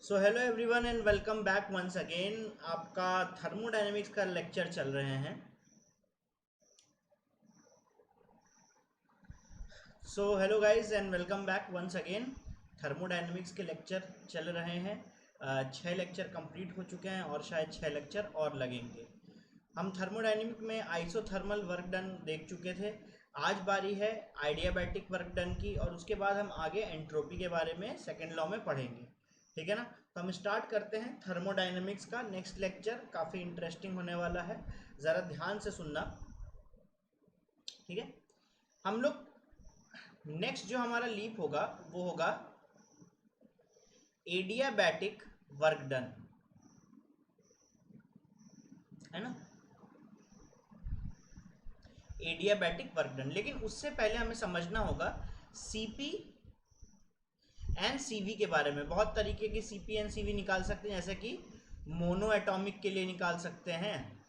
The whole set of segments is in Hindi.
So hello everyone and welcome back once again. आपका थर्मोडायनेमिक्स का लेक्चर चल रहे हैं। So hello guys and welcome back once again. Thermodynamics के लेक्चर चल रहे हैं। 6 लेक्चर कंप्लीट हो चुके हैं और शायद 6 लेक्चर और लगेंगे। हम थर्मोडायनेमिक में आइसोथर्मल वर्क डन देख चुके थे। आज बारी है आइडियाबैटिक वर्क डन की और उसके बाद हम आगे एंट्रोपी के बारे में सेकेंड लॉ में पढ़ेंगे। ठीक है ना। तो हम स्टार्ट करते हैं थर्मोडायनेमिक्स का नेक्स्ट लेक्चर। काफ़ी इंटरेस्टिंग होने वाला है, ज़रा ध्यान से सुनना। ठीक है। हम लोग नेक्स्ट जो हमारा लीप होगा वो होगा एडियाबैटिक वर्क डन, है ना। एडियाबैटिक वर्क डन, लेकिन उससे पहले हमें समझना होगा सीपी एंड सीवी के बारे में। बहुत तरीके की सीपी एंड सीवी निकाल सकते हैं, जैसे कि मोनो एटॉमिक के लिए निकाल सकते हैं,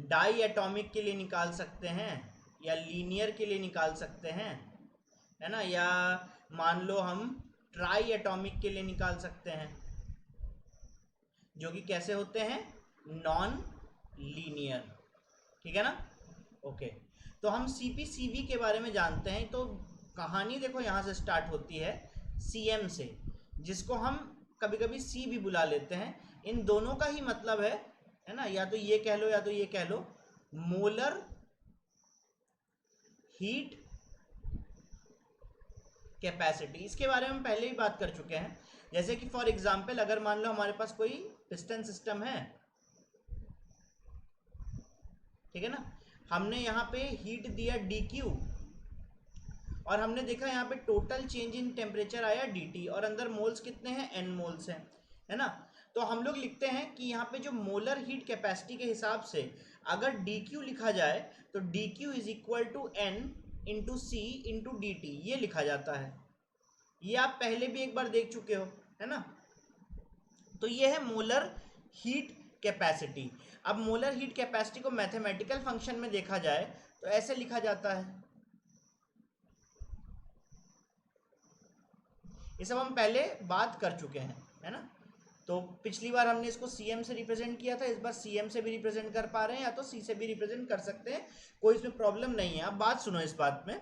डाई एटॉमिक के लिए निकाल सकते हैं, या लीनियर के लिए निकाल सकते हैं, है ना। या मान लो हम ट्राई एटॉमिक के लिए निकाल सकते हैं, जो कि कैसे होते हैं, नॉन लीनियर। ठीक है ना। ओके। तो हम सीपी सीवी के बारे में जानते हैं। तो कहानी देखो यहाँ से स्टार्ट होती है सीएम से, जिसको हम कभी कभी सी भी बुला लेते हैं। इन दोनों का ही मतलब है ना, या तो ये कह लो या तो ये कह लो, मोलर हीट कैपेसिटी। इसके बारे में हम पहले ही बात कर चुके हैं। जैसे कि फॉर एग्जांपल अगर मान लो हमारे पास कोई पिस्टन सिस्टम है, ठीक है ना। हमने यहाँ पे हीट दिया dq और हमने देखा यहाँ पे टोटल चेंज इन टेम्परेचर आया dt और अंदर मोल्स कितने हैं, n मोल्स हैं, है ना। तो हम लोग लिखते हैं कि यहाँ पे जो मोलर हीट कैपेसिटी के हिसाब से अगर dq लिखा जाए तो dq is equal to n into C into D T, ये लिखा जाता है। ये आप पहले भी एक बार देख चुके हो, है ना। तो ये है मोलर हीट कैपेसिटी। अब मोलर हीट कैपेसिटी को मैथमेटिकल फंक्शन में देखा जाए तो ऐसे लिखा जाता है। ये सब हम पहले बात कर चुके हैं, है ना। तो पिछली बार हमने इसको सीएम से रिप्रेजेंट किया था, इस बार सीएम से भी रिप्रेजेंट कर पा रहे हैं या तो सी से भी रिप्रेजेंट कर सकते हैं, कोई इसमें प्रॉब्लम नहीं है। अब बात सुनो इस बात में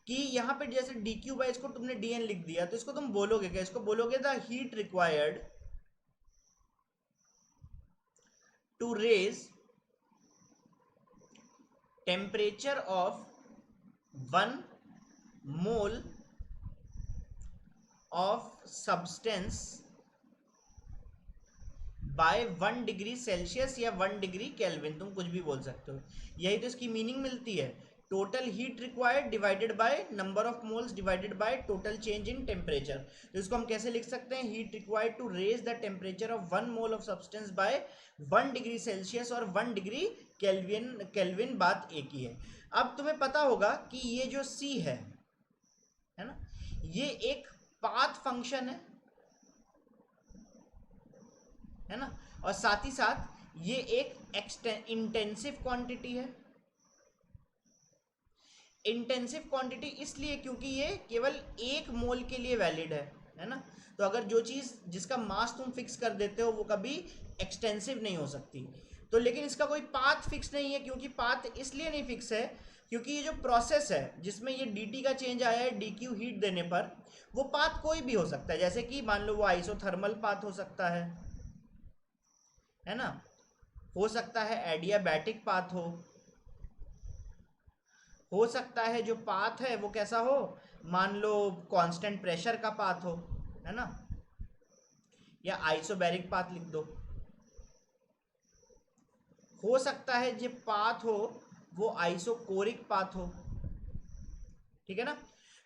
कि यहाँ पे जैसे डी क्यू बाई इसको तुमने डी एन लिख दिया, तो इसको तुम बोलोगे क्या, इसको बोलोगे the heat required to raise temperature of 1 mole of substance by 1 degree Celsius या 1 डिग्री केल्विन, तुम कुछ भी बोल सकते हो। यही तो इसकी मीनिंग मिलती है, total heat required divided by number of moles divided by total change in temperature. तो इसको हम कैसे लिख सकते हैं, heat required to raise the temperature of 1 mole of substance by 1 degree Celsius और 1 डिग्री केल्विन बात एक ही है। अब तुम्हें पता होगा कि ये जो सी है ना, ये एक पाथ फंक्शन है ना, और साथ ही साथ ये एक इंटेंसिव क्वांटिटी है। इंटेंसिव क्वांटिटी इसलिए क्योंकि ये केवल 1 मोल के लिए वैलिड है ना। तो अगर जो चीज़ जिसका मास तुम फिक्स कर देते हो वो कभी एक्सटेंसिव नहीं हो सकती। तो लेकिन इसका कोई पाथ फिक्स नहीं है, क्योंकि पाथ इसलिए नहीं फिक्स है क्योंकि ये जो प्रोसेस है जिसमें ये dt का चेंज आया है dq हीट देने पर, वो पाथ कोई भी हो सकता है। जैसे कि मान लो वो आइसोथर्मल पाथ हो सकता है ना, हो सकता है एडियाबैटिक पाथ हो सकता है जो पाथ है वो कैसा हो, मान लो कांस्टेंट प्रेशर का पाथ है ना, या आइसोबैरिक पाथ लिख दो। हो सकता है जो पाथ हो वो आइसोकोरिक पाथ हो। ठीक है ना।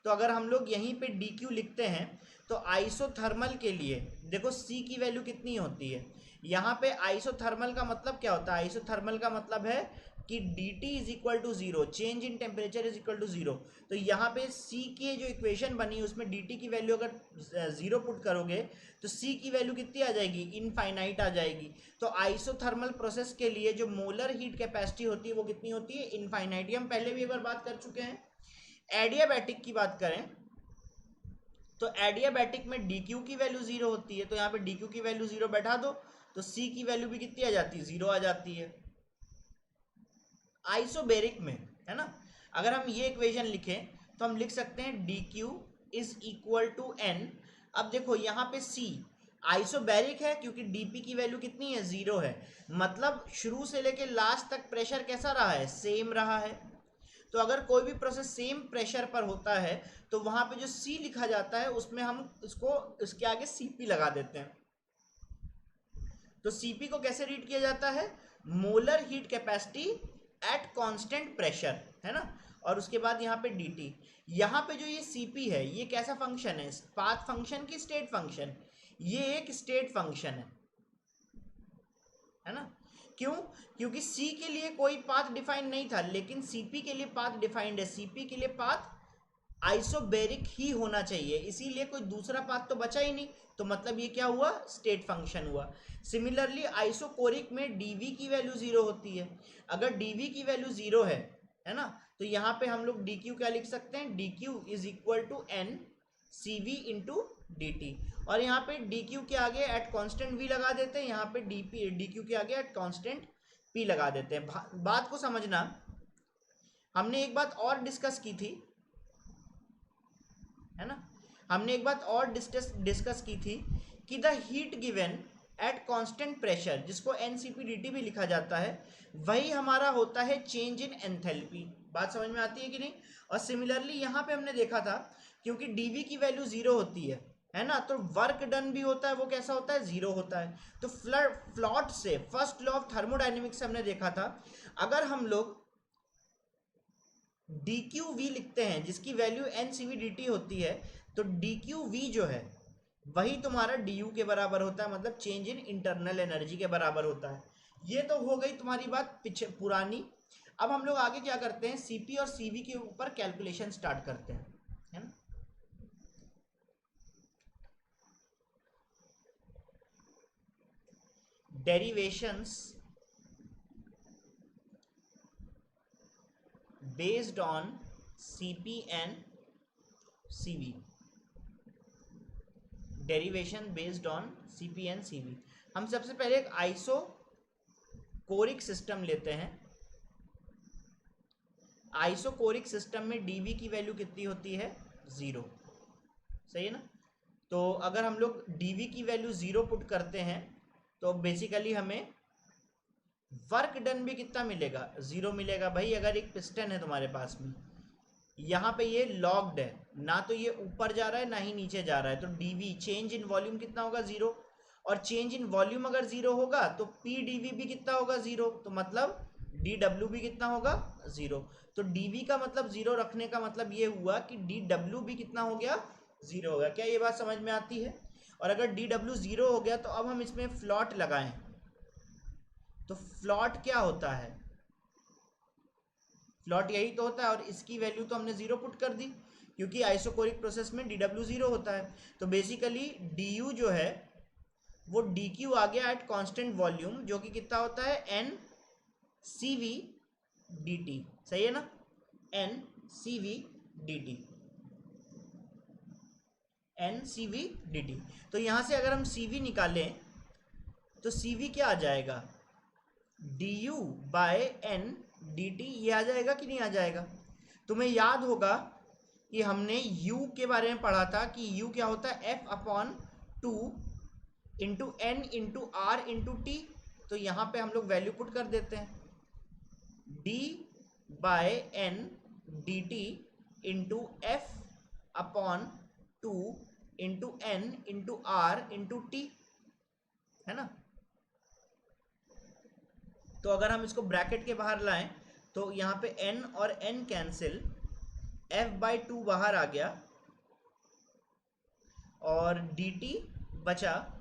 तो अगर हम लोग यहीं पे dq लिखते हैं तो आइसोथर्मल के लिए देखो c की वैल्यू कितनी होती है। यहाँ पे आइसोथर्मल का मतलब क्या होता है, आइसोथर्मल का मतलब है कि dt is equal to zero, change in temperature is equal to zero. तो यहाँ पे c की जो इक्वेशन बनी उसमें dt की वैल्यू अगर जीरो पुट करोगे तो c की वैल्यू कितनी आ जाएगी, इनफाइनाइट आ जाएगी। तो आइसोथर्मल प्रोसेस के लिए जो मोलर हीट कैपेसिटी होती है वो कितनी होती है, इनफाइनाइट। हम पहले भी एक बार बात कर चुके हैं। एडियाबैटिक की बात करें तो एडियाबैटिक में डी क्यू की वैल्यू जीरो होती है, तो यहाँ पे डी क्यू की वैल्यू जीरो बैठा दो तो सी की वैल्यू भी कितनी आ जाती है, जीरो आ जाती है। आइसोबेरिक में, है ना, अगर हम ये इक्वेशन लिखें तो हम लिख सकते हैं D Q is equal to N. अब देखो यहाँ पे सी आइसोबैरिक है क्योंकि डीपी की वैल्यू कितनी है, जीरो है, मतलब शुरू से लेके लास्ट तक प्रेशर कैसा रहा है, सेम रहा है। तो अगर कोई भी प्रोसेस सेम प्रेशर पर होता है तो वहां पे जो सी लिखा जाता है उसमें हम इसको इसके आगे सीपी लगा देते हैं। तो सीपी को कैसे रीड किया जाता है, molar heat capacity eight constant pressure, है ना। और उसके बाद यहाँ पे dt, यहाँ पे जो ये सीपी है ये कैसा फंक्शन है, पाथ फंक्शन की स्टेट फंक्शन, ये एक स्टेट फंक्शन है ना। क्यों, क्योंकि सी के लिए कोई पाथ डिफाइन नहीं था लेकिन सीपी के लिए पाथ डिफाइंड है, सीपी के लिए पाथ आइसोबेरिक ही होना चाहिए, इसीलिए कोई दूसरा पाथ तो बचा ही नहीं, तो मतलब ये क्या हुआ, स्टेट फंक्शन हुआ। सिमिलरली आइसोकोरिक में डीवी की वैल्यू जीरो होती है, अगर डीवी की वैल्यू जीरो है ना, तो यहाँ पे हम लोग डी क्यू क्या लिख सकते हैं, D Q is equal to N C V into D T, और यहाँ पे डी क्यू के आगे एट कांस्टेंट वी लगा देते हैं, यहाँ पे डी क्यू के आगे एट कांस्टेंट पी लगा देते हैं। बात को समझना, हमने एक बात और डिस्कस की थी, है ना, हमने एक बात और डिस्कस की थी कि the heat given at constant pressure, जिसको एनसीपीडीटी भी लिखा जाता है, वही हमारा होता है चेंज इन एंथैल्पी। बात समझ में आती है कि नहीं। और सिमिलरली यहाँ पे हमने देखा था क्योंकि डीवी की वैल्यू जीरो होती है ना, तो वर्क डन भी होता है वो कैसा होता है, जीरो होता है। तो फ्लॉट से फर्स्ट लॉ ऑफ थर्मोडाइनमिक्स हमने देखा था, अगर हम लोग डी क्यू वी लिखते हैं जिसकी value N C V D T होती है, तो डी क्यू वी जो है वही तुम्हारा डी यू के बराबर होता है, मतलब चेंज इन इंटरनल एनर्जी के बराबर होता है। ये तो हो गई तुम्हारी बात पीछे पुरानी। अब हम लोग आगे क्या करते हैं, सीपी और सीवी के ऊपर कैलकुलेशन स्टार्ट करते हैं, है ना। Derivations based on CP and CV, derivation based on CP and CV। हम सबसे पहले एक आइसोकोरिक सिस्टम लेते हैं। आइसोकोरिक सिस्टम में डीवी की वैल्यू कितनी होती है, जीरो, सही है ना। तो अगर हम लोग डीवी की वैल्यू जीरो पुट करते हैं तो बेसिकली हमें वर्क डन भी कितना मिलेगा, जीरो मिलेगा। भाई अगर एक पिस्टन है तुम्हारे पास में, यहाँ पे ये लॉक्ड है, ना तो ये ऊपर जा रहा है ना ही नीचे जा रहा है, तो डीवी चेंज इन वॉल्यूम कितना होगा, जीरो। और चेंज इन वॉल्यूम अगर जीरो होगा तो पी डीवी भी कितना होगा, जीरो, तो मतलब डी डब्ल्यू भी कितना होगा, जीरो। तो डीवी का मतलब जीरो रखने का मतलब ये हुआ कि डी डब्ल्यू भी कितना हो गया, जीरो हो गया। क्या ये बात समझ में आती है। और अगर डी डब्ल्यू जीरो हो गया तो अब हम इसमें फ्लॉट लगाएं, तो फ्लॉट क्या होता है, फ्लॉट यही तो होता है, और इसकी वैल्यू तो हमने जीरो पुट कर दी क्योंकि आइसोकोरिक प्रोसेस में डी डब्ल्यू जीरो होता है। तो बेसिकली डी यू जो है वो डी क्यू आ गया एट कांस्टेंट वॉल्यूम, जो कि कितना होता है, N C V D T, सही है ना, N C V D T, N C V D T. तो यहां से अगर हम सी वी निकालें तो सी वी क्या आ जाएगा, D U by N D T, ये आ जाएगा कि नहीं आ जाएगा। तुम्हें याद होगा कि हमने u के बारे में पढ़ा था कि u क्या होता है, f upon two into N into R into T. तो यहाँ पे हम लोग वैल्यू पुट कर देते हैं, d by N D T into F upon two into N into R into T, है ना। तो अगर हम इसको ब्रैकेट के बाहर लाएं तो यहाँ पे n और n cancel, f by two बाहर आ गया और dt बचा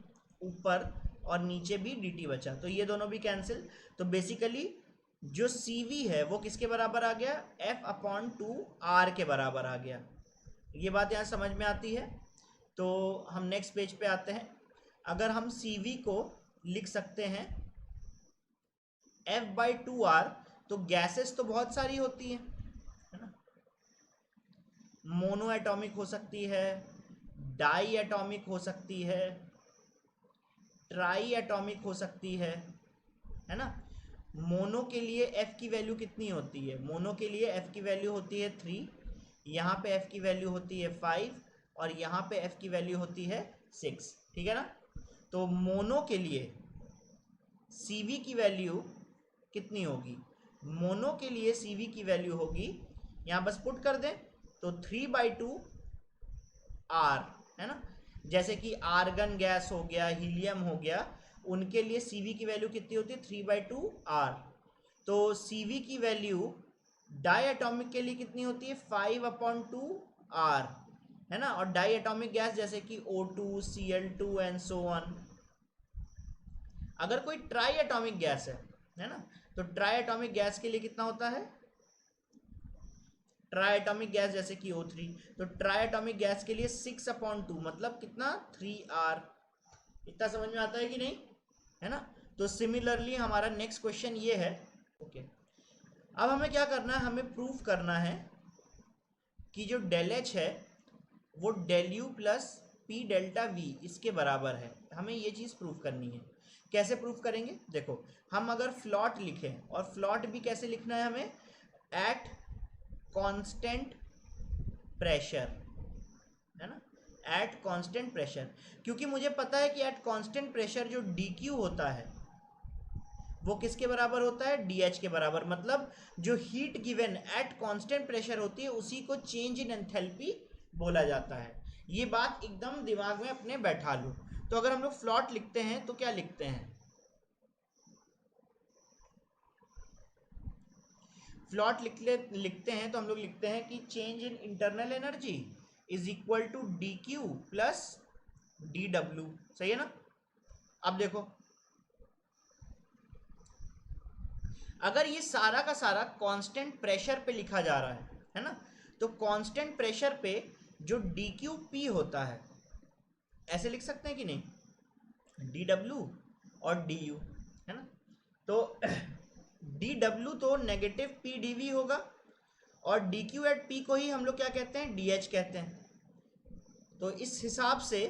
ऊपर और नीचे भी dt बचा, तो ये दोनों भी कैंसिल। तो बेसिकली जो CV है वो किसके बराबर आ गया, f अपॉन टू आर के बराबर आ गया। ये बात यहाँ समझ में आती है। तो हम नेक्स्ट पेज पे आते हैं। अगर हम CV को लिख सकते हैं f बाई टू आर, तो गैसेस तो बहुत सारी होती हैं, है ना, मोनो एटॉमिक हो सकती है, डाई एटॉमिक हो सकती है, ट्राई एटॉमिक हो सकती है ना। मोनो के लिए एफ की वैल्यू कितनी होती है? मोनो के लिए एफ की वैल्यू होती है 3, यहाँ पे एफ की वैल्यू होती है 5 और यहाँ पे एफ की वैल्यू होती है 6, ठीक है ना। तो मोनो के लिए CV की वैल्यू कितनी होगी? मोनो के लिए CV की वैल्यू होगी, यहाँ बस पुट कर दें तो 3/2 R, है ना। जैसे कि आर्गन गैस हो गया, हीलियम हो गया, उनके लिए CV की वैल्यू कितनी होती है? 3/2 R। तो CV की वैल्यू डाई एटॉमिक के लिए कितनी होती है? 5/2 R, है ना। और डाई एटॉमिक गैस जैसे कि O2, Cl2 and so on. अगर कोई ट्राई एटॉमिक गैस है ना, तो ट्राई एटॉमिक गैस के लिए कितना होता है? ट्राई एटॉमिक गैस जैसे कि O3, तो ट्राई एटॉमिक गैस के लिए 6/2 मतलब कितना? 3R। इतना समझ में आता है कि नहीं, है ना। तो सिमिलरली हमारा नेक्स्ट क्वेश्चन ये है। ओके, अब हमें क्या करना है? हमें प्रूफ करना है कि जो डेल एच है वो del U plus P delta V इसके बराबर है। हमें ये चीज़ प्रूफ करनी है। कैसे प्रूफ करेंगे? देखो, हम अगर फ्लॉट लिखें, और फ्लॉट भी कैसे लिखना है हमें? एट कांस्टेंट प्रेशर, है ना, एट कांस्टेंट प्रेशर। क्योंकि मुझे पता है कि एट कांस्टेंट प्रेशर जो डी क्यू होता है वो किसके बराबर होता है? डी एच के बराबर। मतलब जो heat given at constant pressure होती है उसी को चेंज इन एंथैल्पी बोला जाता है। ये बात एकदम दिमाग में अपने बैठा लो। तो अगर हम लोग फ्लॉट लिखते हैं तो क्या लिखते हैं? फ्लॉट लिखते हैं तो हम लोग लिखते हैं कि change in internal energy is equal to D Q plus D W. सही है ना। अब देखो, अगर ये सारा का सारा कांस्टेंट प्रेशर पे लिखा जा रहा है ना, तो कांस्टेंट प्रेशर पे जो डी क्यू पी होता है ऐसे लिख सकते हैं कि नहीं? डी डब्ल्यू और डी यू, है ना। तो डी डब्ल्यू तो नेगेटिव पी डी वी होगा, और डी क्यू एट पी को ही हम लोग क्या कहते हैं? डी एच कहते हैं। तो इस हिसाब से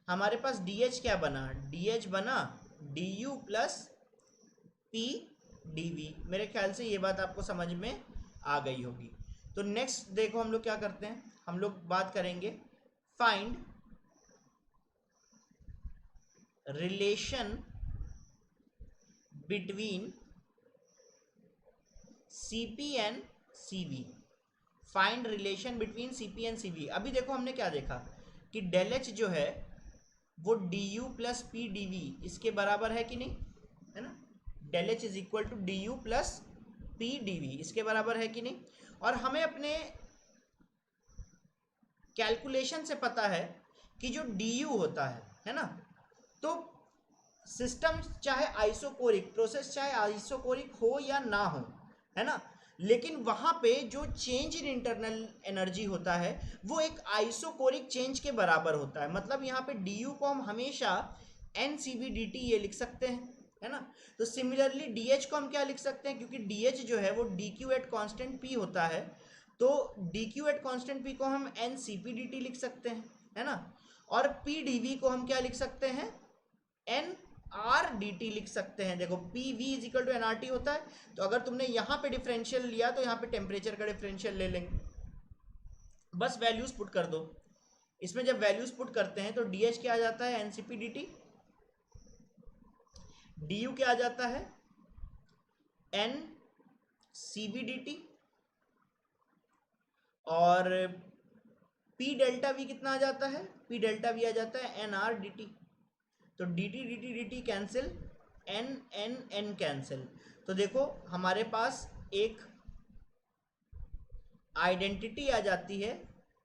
हमारे पास डी एच क्या बना? डी एच बना D U plus P D V. मेरे ख्याल से ये बात आपको समझ में आ गई होगी। तो नेक्स्ट देखो हम लोग क्या करते हैं, हम लोग बात करेंगे find relation between CP and CV। Find relation between CP and CV। अभी देखो हमने क्या देखा कि डेल एच जो है वो D U plus P D V इसके बराबर है कि नहीं, है ना। Del H is equal to D U plus P D V इसके बराबर है कि नहीं। और हमें अपने कैलकुलेशन से पता है कि जो डी यू होता है ना, तो सिस्टम चाहे आइसोकोरिक, प्रोसेस चाहे आइसोकोरिक हो या ना हो, है ना, लेकिन वहां पे जो चेंज इन इंटरनल एनर्जी होता है वो एक आइसोकोरिक चेंज के बराबर होता है। मतलब यहाँ पे डी यू को हम हमेशा N C V D T ये लिख सकते हैं, है ना। तो सिमिलरली डी एच को हम क्या लिख सकते हैं? क्योंकि डी एच जो है वो D Q at constant P होता है, तो D Q at constant P को हम N C P D T लिख सकते हैं, है ना। और पी डी वी को हम क्या लिख सकते हैं? एन आर डी टी लिख सकते हैं। देखो P V is equal to N R T होता है, तो अगर तुमने यहाँ पे डिफरेंशियल लिया तो यहाँ पे टेम्परेचर का डिफरेंशियल ले लेंगे। बस वैल्यूज पुट कर दो। इसमें जब वैल्यूज पुट करते हैं तो डी एच क्या आ जाता है? N C P D T. D U क्या आ जाता है? N C V D T. और पी डेल्टा वी कितना आ जाता है? पी डेल्टा वी आ जाता है एन आर डी टी। तो D T D T D T cancel, N N N cancel. तो देखो हमारे पास एक आइडेंटिटी आ जाती है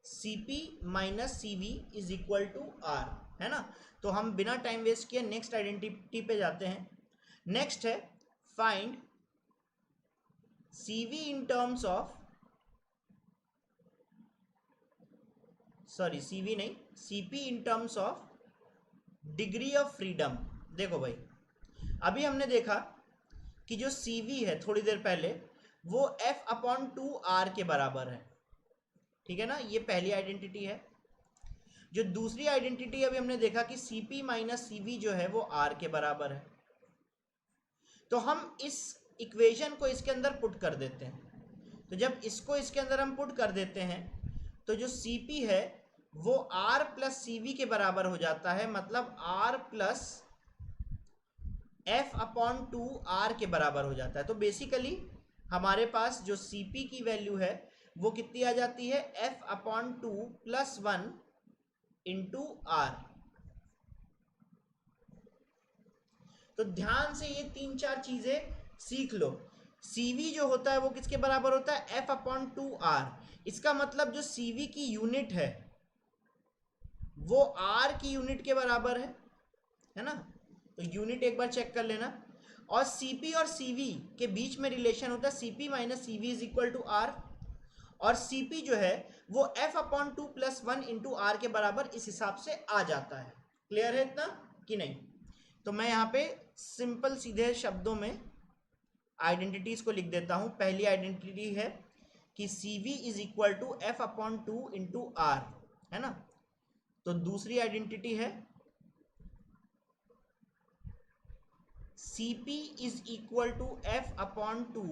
C P minus C V is equal to R, है ना। तो हम बिना टाइम वेस्ट किए नेक्स्ट आइडेंटिटी पे जाते हैं। नेक्स्ट है find C V in terms of, sorry C V नहीं, C P in terms of degree of freedom. देखो भाई, अभी हमने देखा कि जो सी वी है थोड़ी देर पहले वो F/2R के बराबर है, ठीक है ना। ये पहली आइडेंटिटी है। जो दूसरी आइडेंटिटी अभी हमने देखा कि Cp माइनस Cv जो है वो R के बराबर है, तो हम इस इक्वेशन को इसके अंदर पुट कर देते हैं। तो जब इसको इसके अंदर हम पुट कर देते हैं तो जो Cp है वो R प्लस Cv के बराबर हो जाता है, मतलब R plus F upon 2 R के बराबर हो जाता है। तो बेसिकली हमारे पास जो Cp की वैल्यू है वो कितनी आ जाती है, F upon 2 plus 1 into R। तो ध्यान से ये 3-4 चीजें सीख लो। Cv जो होता है वो किसके बराबर होता है, F अपॉन 2 R। इसका मतलब जो Cv की यूनिट है वो R की यूनिट के बराबर है ना। तो यूनिट एक बार चेक कर लेना। और Cp और Cv के बीच में रिलेशन होता है Cp minus Cv is equal to R, और Cp जो है वो F upon 2 plus 1 into R के बराबर इस हिसाब से आ जाता है। क्लियर है इतना कि नहीं? तो मैं यहाँ पे सिंपल सीधे शब्दों में आइडेंटिटीज को लिख देता हूँ। पहली आइडेंटिटी है कि Cv is equal to F upon 2 into R, है ना। तो दूसरी आइडेंटिटी है Cp is equal to F upon 2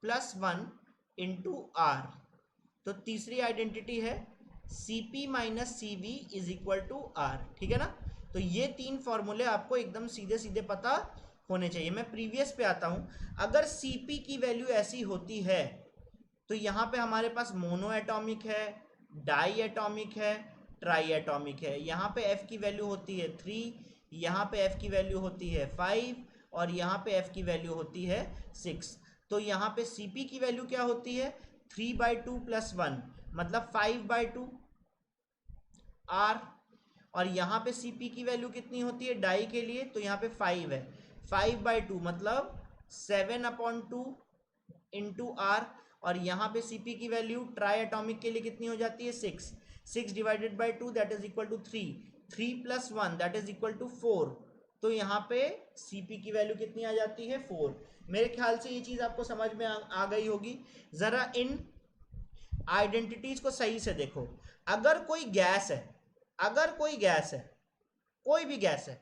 plus 1 into R। तो तीसरी आइडेंटिटी है Cp minus Cv is equal to R। ठीक है ना। तो ये 3 फॉर्मूले आपको एकदम सीधे सीधे पता होने चाहिए। मैं प्रीवियस पे आता हूं। अगर Cp की वैल्यू ऐसी होती है तो यहाँ पे हमारे पास मोनो एटॉमिक है, डाई एटॉमिक है, ट्राई एटॉमिक है। यहाँ पे F की वैल्यू होती है 3, यहाँ पे F की वैल्यू होती है 5, और यहाँ पे F की वैल्यू होती है 6। तो यहाँ पे Cp की वैल्यू क्या होती है, 3/2 प्लस 1 मतलब 5/2 R। और यहाँ पे Cp की वैल्यू कितनी होती है डाई के लिए, तो यहाँ पे 5 है, 5/2 मतलब 7/2 इंटू R। और यहाँ पे Cp की वैल्यू ट्राई एटॉमिक के लिए कितनी हो जाती है 6, 6 divided by 2 that is equal to 3, 3 plus 1 that is equal to 4। तो यहाँ पे Cp की वैल्यू कितनी आ जाती है 4। मेरे ख्याल से ये चीज़ आपको समझ में आ गई होगी। ज़रा इन आइडेंटिटीज को सही से देखो। अगर कोई गैस है, अगर कोई गैस है, कोई भी गैस है,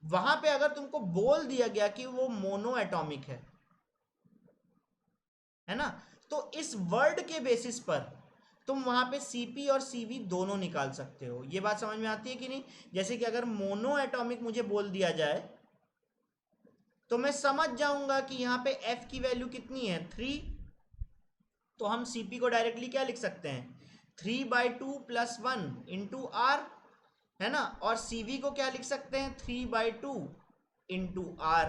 वहां पे अगर तुमको बोल दिया गया कि वो मोनो एटॉमिक है ना, तो इस वर्ड के बेसिस पर तुम वहां पे Cp और Cv दोनों निकाल सकते हो। ये बात समझ में आती है कि नहीं? जैसे कि अगर मोनो एटॉमिक मुझे बोल दिया जाए तो मैं समझ जाऊंगा कि यहाँ पे F की वैल्यू कितनी है 3, तो हम Cp को डायरेक्टली क्या लिख सकते हैं, 3/2 प्लस 1 इंटू R, है ना। और Cv को क्या लिख सकते हैं, 3/2 इंटू R,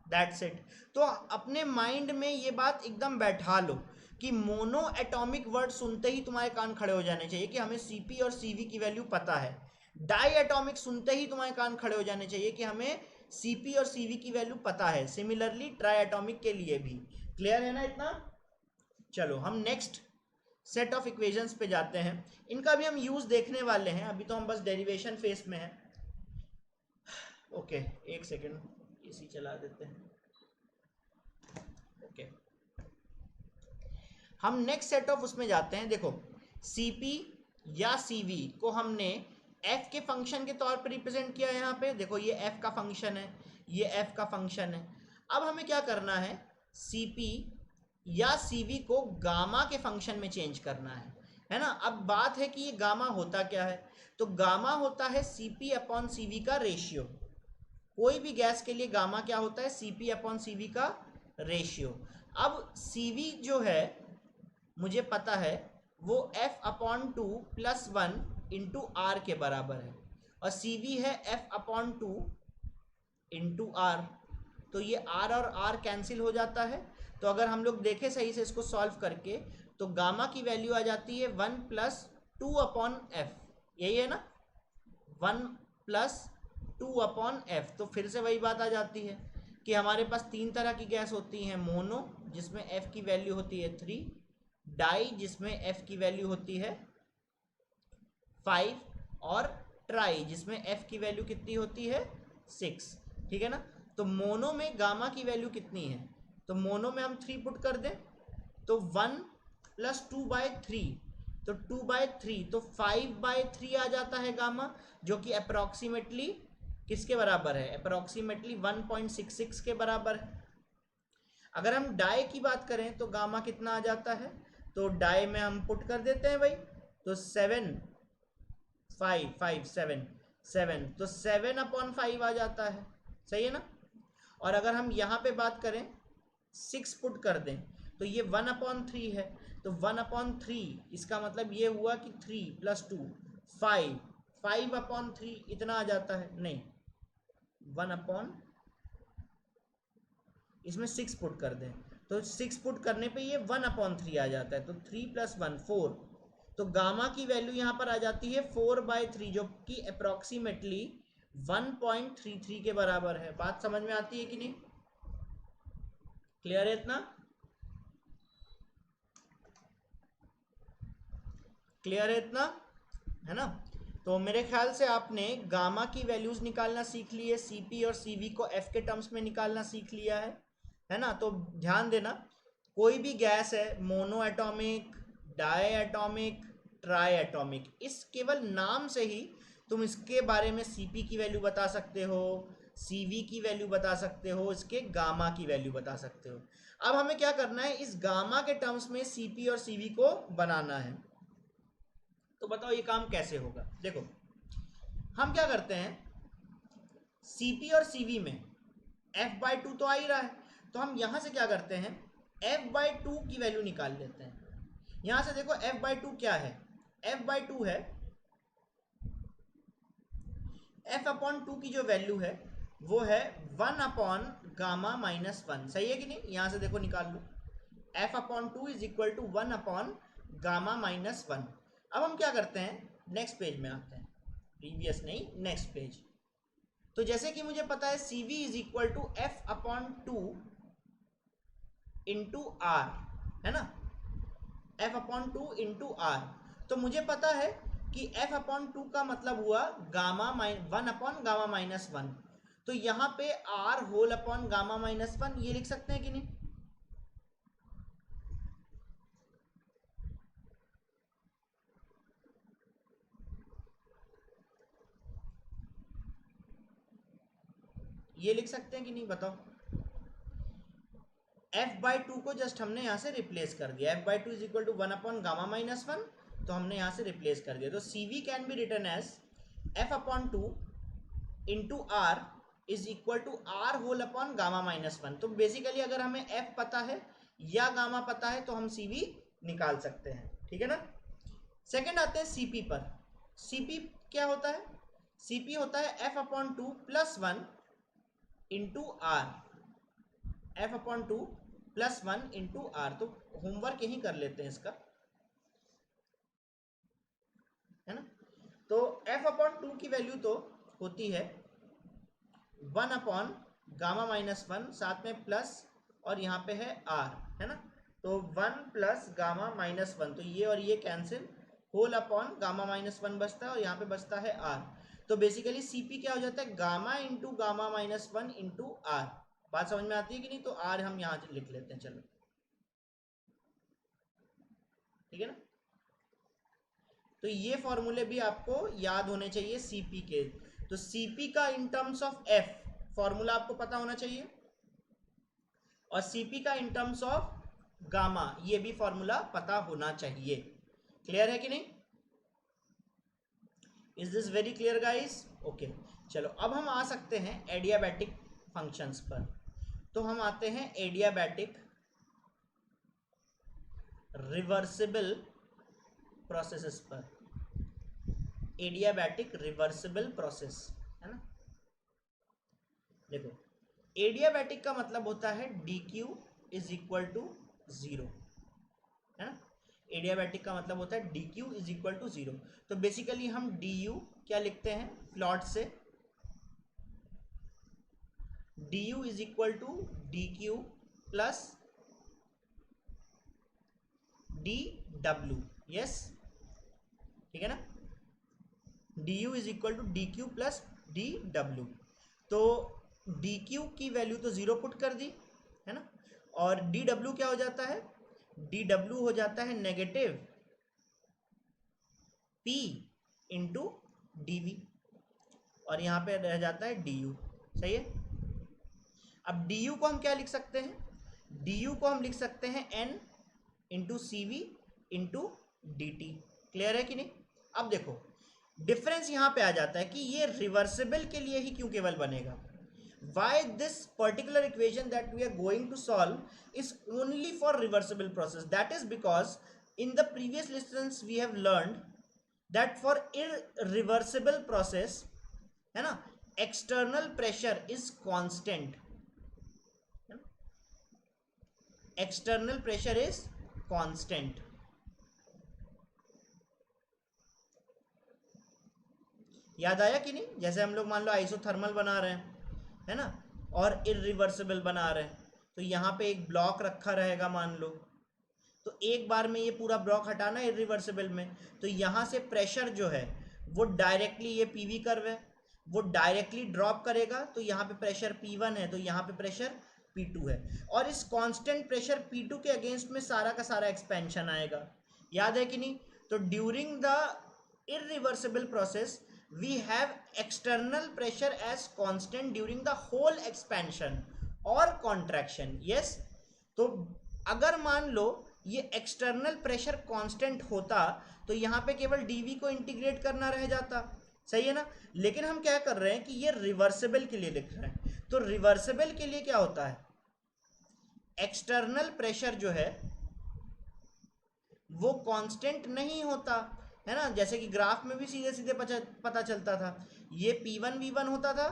दैट्स इट। तो अपने माइंड में ये बात एकदम बैठा लो कि मोनो एटॉमिक वर्ड सुनते ही तुम्हारे कान खड़े हो जाने चाहिए कि हमें Cp और Cv की वैल्यू पता है। डाई एटॉमिक सुनते ही तुम्हारे कान खड़े हो जाने चाहिए कि हमें Cp और Cv की वैल्यू पता है। सिमिलरली ट्राई एटॉमिक के लिए भी। क्लियर है ना इतना? चलो हम नेक्स्ट सेट ऑफ इक्वेशंस पे जाते हैं। इनका भी हम यूज देखने वाले हैं, अभी तो हम बस डेरिवेशन फेस में हैं। ओके, एक सेकेंड इसी चला देते हैं। ओके, हम नेक्स्ट सेट ऑफ उसमें जाते हैं। देखो Cp या Cv को हमने f के फंक्शन के तौर पर रिप्रेजेंट किया है। यहाँ पे देखो ये f का फंक्शन है, ये f का फंक्शन है। अब हमें क्या करना है, Cp या Cv को गामा के फंक्शन में चेंज करना है ना। अब बात है कि ये गामा होता क्या है, तो गामा होता है Cp अपॉन Cv का रेशियो। कोई भी गैस के लिए गामा क्या होता है, Cp अपॉन Cv का रेशियो। अब Cv जो है मुझे पता है वो F upon 2 plus 1 into R के बराबर है, और Cv है F अपॉन 2 इंटू R। तो ये R और R कैंसिल हो जाता है। तो अगर हम लोग देखें सही से इसको सॉल्व करके, तो गामा की वैल्यू आ जाती है 1 प्लस 2 अपॉन F, यही है ना, 1 प्लस 2 अपॉन F। तो फिर से वही बात आ जाती है कि हमारे पास 3 तरह की गैस होती हैं, मोनो जिसमें F की वैल्यू होती है 3, डाई जिसमें F की वैल्यू होती है 5, और ट्राई जिसमें F की वैल्यू कितनी होती है 6। ठीक है ना। तो मोनो में गामा की वैल्यू कितनी है, तो मोनो में हम 3 पुट कर दें तो 1 प्लस 2/3, तो 2/3, तो 5/3 आ जाता है गामा, जो कि अप्रोक्सीमेटली किसके बराबर है, अप्रोक्सीमेटली 1.66 के बराबर है। अगर हम डाई की बात करें तो गामा कितना आ जाता है, तो डाई में हम पुट कर देते हैं भाई, तो 7 5 5 7 7, तो 7/5 आ जाता है, सही है ना। और अगर हम यहाँ पे बात करें 6 पुट कर दें तो ये 1/3 है, तो 1/3 इसका मतलब ये हुआ कि 3 + 2 5, 5/3 इतना आ जाता है, नहीं 1 इसमें 6 पुट कर दें तो 6 पुट करने पे ये 1/3 आ जाता है, तो 3 + 1 4, तो गामा की वैल्यू यहाँ पर आ जाती है 4/3, जो कि अप्रोक्सीमेटली 1.33 के बराबर है। बात समझ में आती है कि नहीं, क्लियर है इतना, क्लियर है इतना, है ना। तो मेरे ख्याल से आपने गामा की वैल्यूज निकालना सीख ली है, सीपी और सीवी को एफ के टर्म्स में निकालना सीख लिया है ना। तो ध्यान देना, कोई भी गैस है, monoatomic, diatomic, triatomic, इस केवल नाम से ही तुम इसके बारे में सीपी की वैल्यू बता सकते हो, सीवी की वैल्यू बता सकते हो, इसके गामा की वैल्यू बता सकते हो। अब हमें क्या करना है, इस गामा के टर्म्स में सीपी और सीवी को बनाना है। तो बताओ ये काम कैसे होगा। देखो हम क्या करते हैं, सीपी और सीवी में f/2 तो आ ही रहा है, तो हम यहां से क्या करते हैं, f/2 की वैल्यू निकाल लेते हैं। यहां से देखो f/2 क्या है, f/2 है f/2 की जो वैल्यू है वो है 1/γ-1, सही है कि नहीं। यहां से देखो निकाल लो, f/2 = 1/γ-1। अब हम क्या करते हैं, नेक्स्ट पेज में आते हैं, प्रीवियस नहीं नेक्स्ट पेज। तो जैसे कि मुझे पता है CV = f/2 इंटू आर, है ना, f/2 इंटू आर। तो मुझे पता है कि f/2 का मतलब हुआ 1/γ-1, तो यहाँ पे r/γ-1 ये लिख सकते हैं कि नहीं, ये लिख सकते हैं कि नहीं बताओ। f/2 को जस्ट हमने यहाँ से रिप्लेस कर दिया, f/2 = 1/γ-1, तो हमने यहाँ से रिप्लेस कर दिया। तो CV can be written as f/2 into R is equal to r/γ-1। तो बेसिकली अगर हमें f पता है या गामा पता है तो हम CV निकाल सकते हैं, ठीक है ना। सेकंड आते हैं CP पर। CP क्या होता है, CP होता है f/2 + 1 into R, f/2 + 1 into R. तो होमवर्क यही कर लेते हैं इसका, है ना। तो f/2 की वैल्यू तो होती है 1/γ-1, साथ में प्लस और यहाँ पे है r, है ना। तो 1 + γ-1, तो ये और ये कैंसिल, (γ-1) बचता है और यहाँ पे बचता है r। तो बेसिकली CP क्या हो जाता है, गामा इंटू γ-1 इंटू r। बात समझ में आती है कि नहीं, तो r हम यहाँ लिख लेते हैं, चलो ठीक है ना। तो ये फॉर्मूले भी आपको याद होने चाहिए CP के। तो CP का इन टर्म्स ऑफ F फॉर्मूला आपको पता होना चाहिए, और CP का इन टर्म्स ऑफ गामा ये भी फॉर्मूला पता होना चाहिए। क्लियर है कि नहीं, is this very clear guys, okay. चलो अब हम आ सकते हैं एडियाबैटिक फंक्शंस पर। तो हम आते हैं एडियाबैटिक रिवर्सिबल प्रोसेसेस पर, एडियाबैटिक रिवर्सिबल प्रोसेस, है ना। देखो एडियाबैटिक का मतलब होता है dq = 0, है ना। एडियाबैटिक का मतलब होता है dq = 0। तो बेसिकली हम du क्या लिखते हैं, प्लॉट से du = dq plus dw, yes ठीक है ना, du = dq प्लस dw। तो dq की वैल्यू तो 0 पुट कर दी, है ना, और dw क्या हो जाता है, dw हो जाता है नेगेटिव P इंटू dV, और यहाँ पे रह जाता है du। सही है। अब du को हम क्या लिख सकते हैं, du को हम लिख सकते हैं n into C V into D T. Clear है कि नहीं। अब देखो डिफरेंस यहाँ पे आ जाता है कि ये रिवर्सिबल के लिए ही क्यों केवल बनेगा। Why this particular equation that we are going to solve is only for reversible process? That is because in the previous lessons we have learned that for irreversible process, है ना, external pressure is constant, external pressure is constant। याद आया कि नहीं। जैसे हम लोग मान लो आइसोथर्मल बना रहे हैं, है ना, और इरिवर्सिबल बना रहे हैं, तो यहाँ पे एक ब्लॉक रखा रहेगा मान लो, तो एक बार में ये पूरा ब्लॉक हटाना है इरिवर्सिबल में, तो यहाँ से प्रेशर जो है वो डायरेक्टली, ये पीवी कर्व है, वो डायरेक्टली ड्रॉप करेगा, तो यहाँ पे प्रेशर P1 है, तो यहाँ पे प्रेशर P2 है, और इस कांस्टेंट प्रेशर P2 के अगेंस्ट में सारा का सारा एक्सपेंशन आएगा। याद है कि नहीं। तो during the irreversible process we have external pressure as constant during the whole expansion or contraction। yes, तो अगर मान लो ये एक्सटर्नल प्रेशर कांस्टेंट होता तो यहाँ पे केवल dv को इंटीग्रेट करना रह जाता। सही है ना। लेकिन हम क्या कर रहे हैं कि ये रिवर्सिबल के लिए लिख रहे हैं, तो रिवर्सिबल के लिए क्या होता है, एक्सटर्नल प्रेशर जो है वो कांस्टेंट नहीं होता, है ना। जैसे कि ग्राफ में भी सीधे सीधे पता चलता था, ये P1 V1 होता था,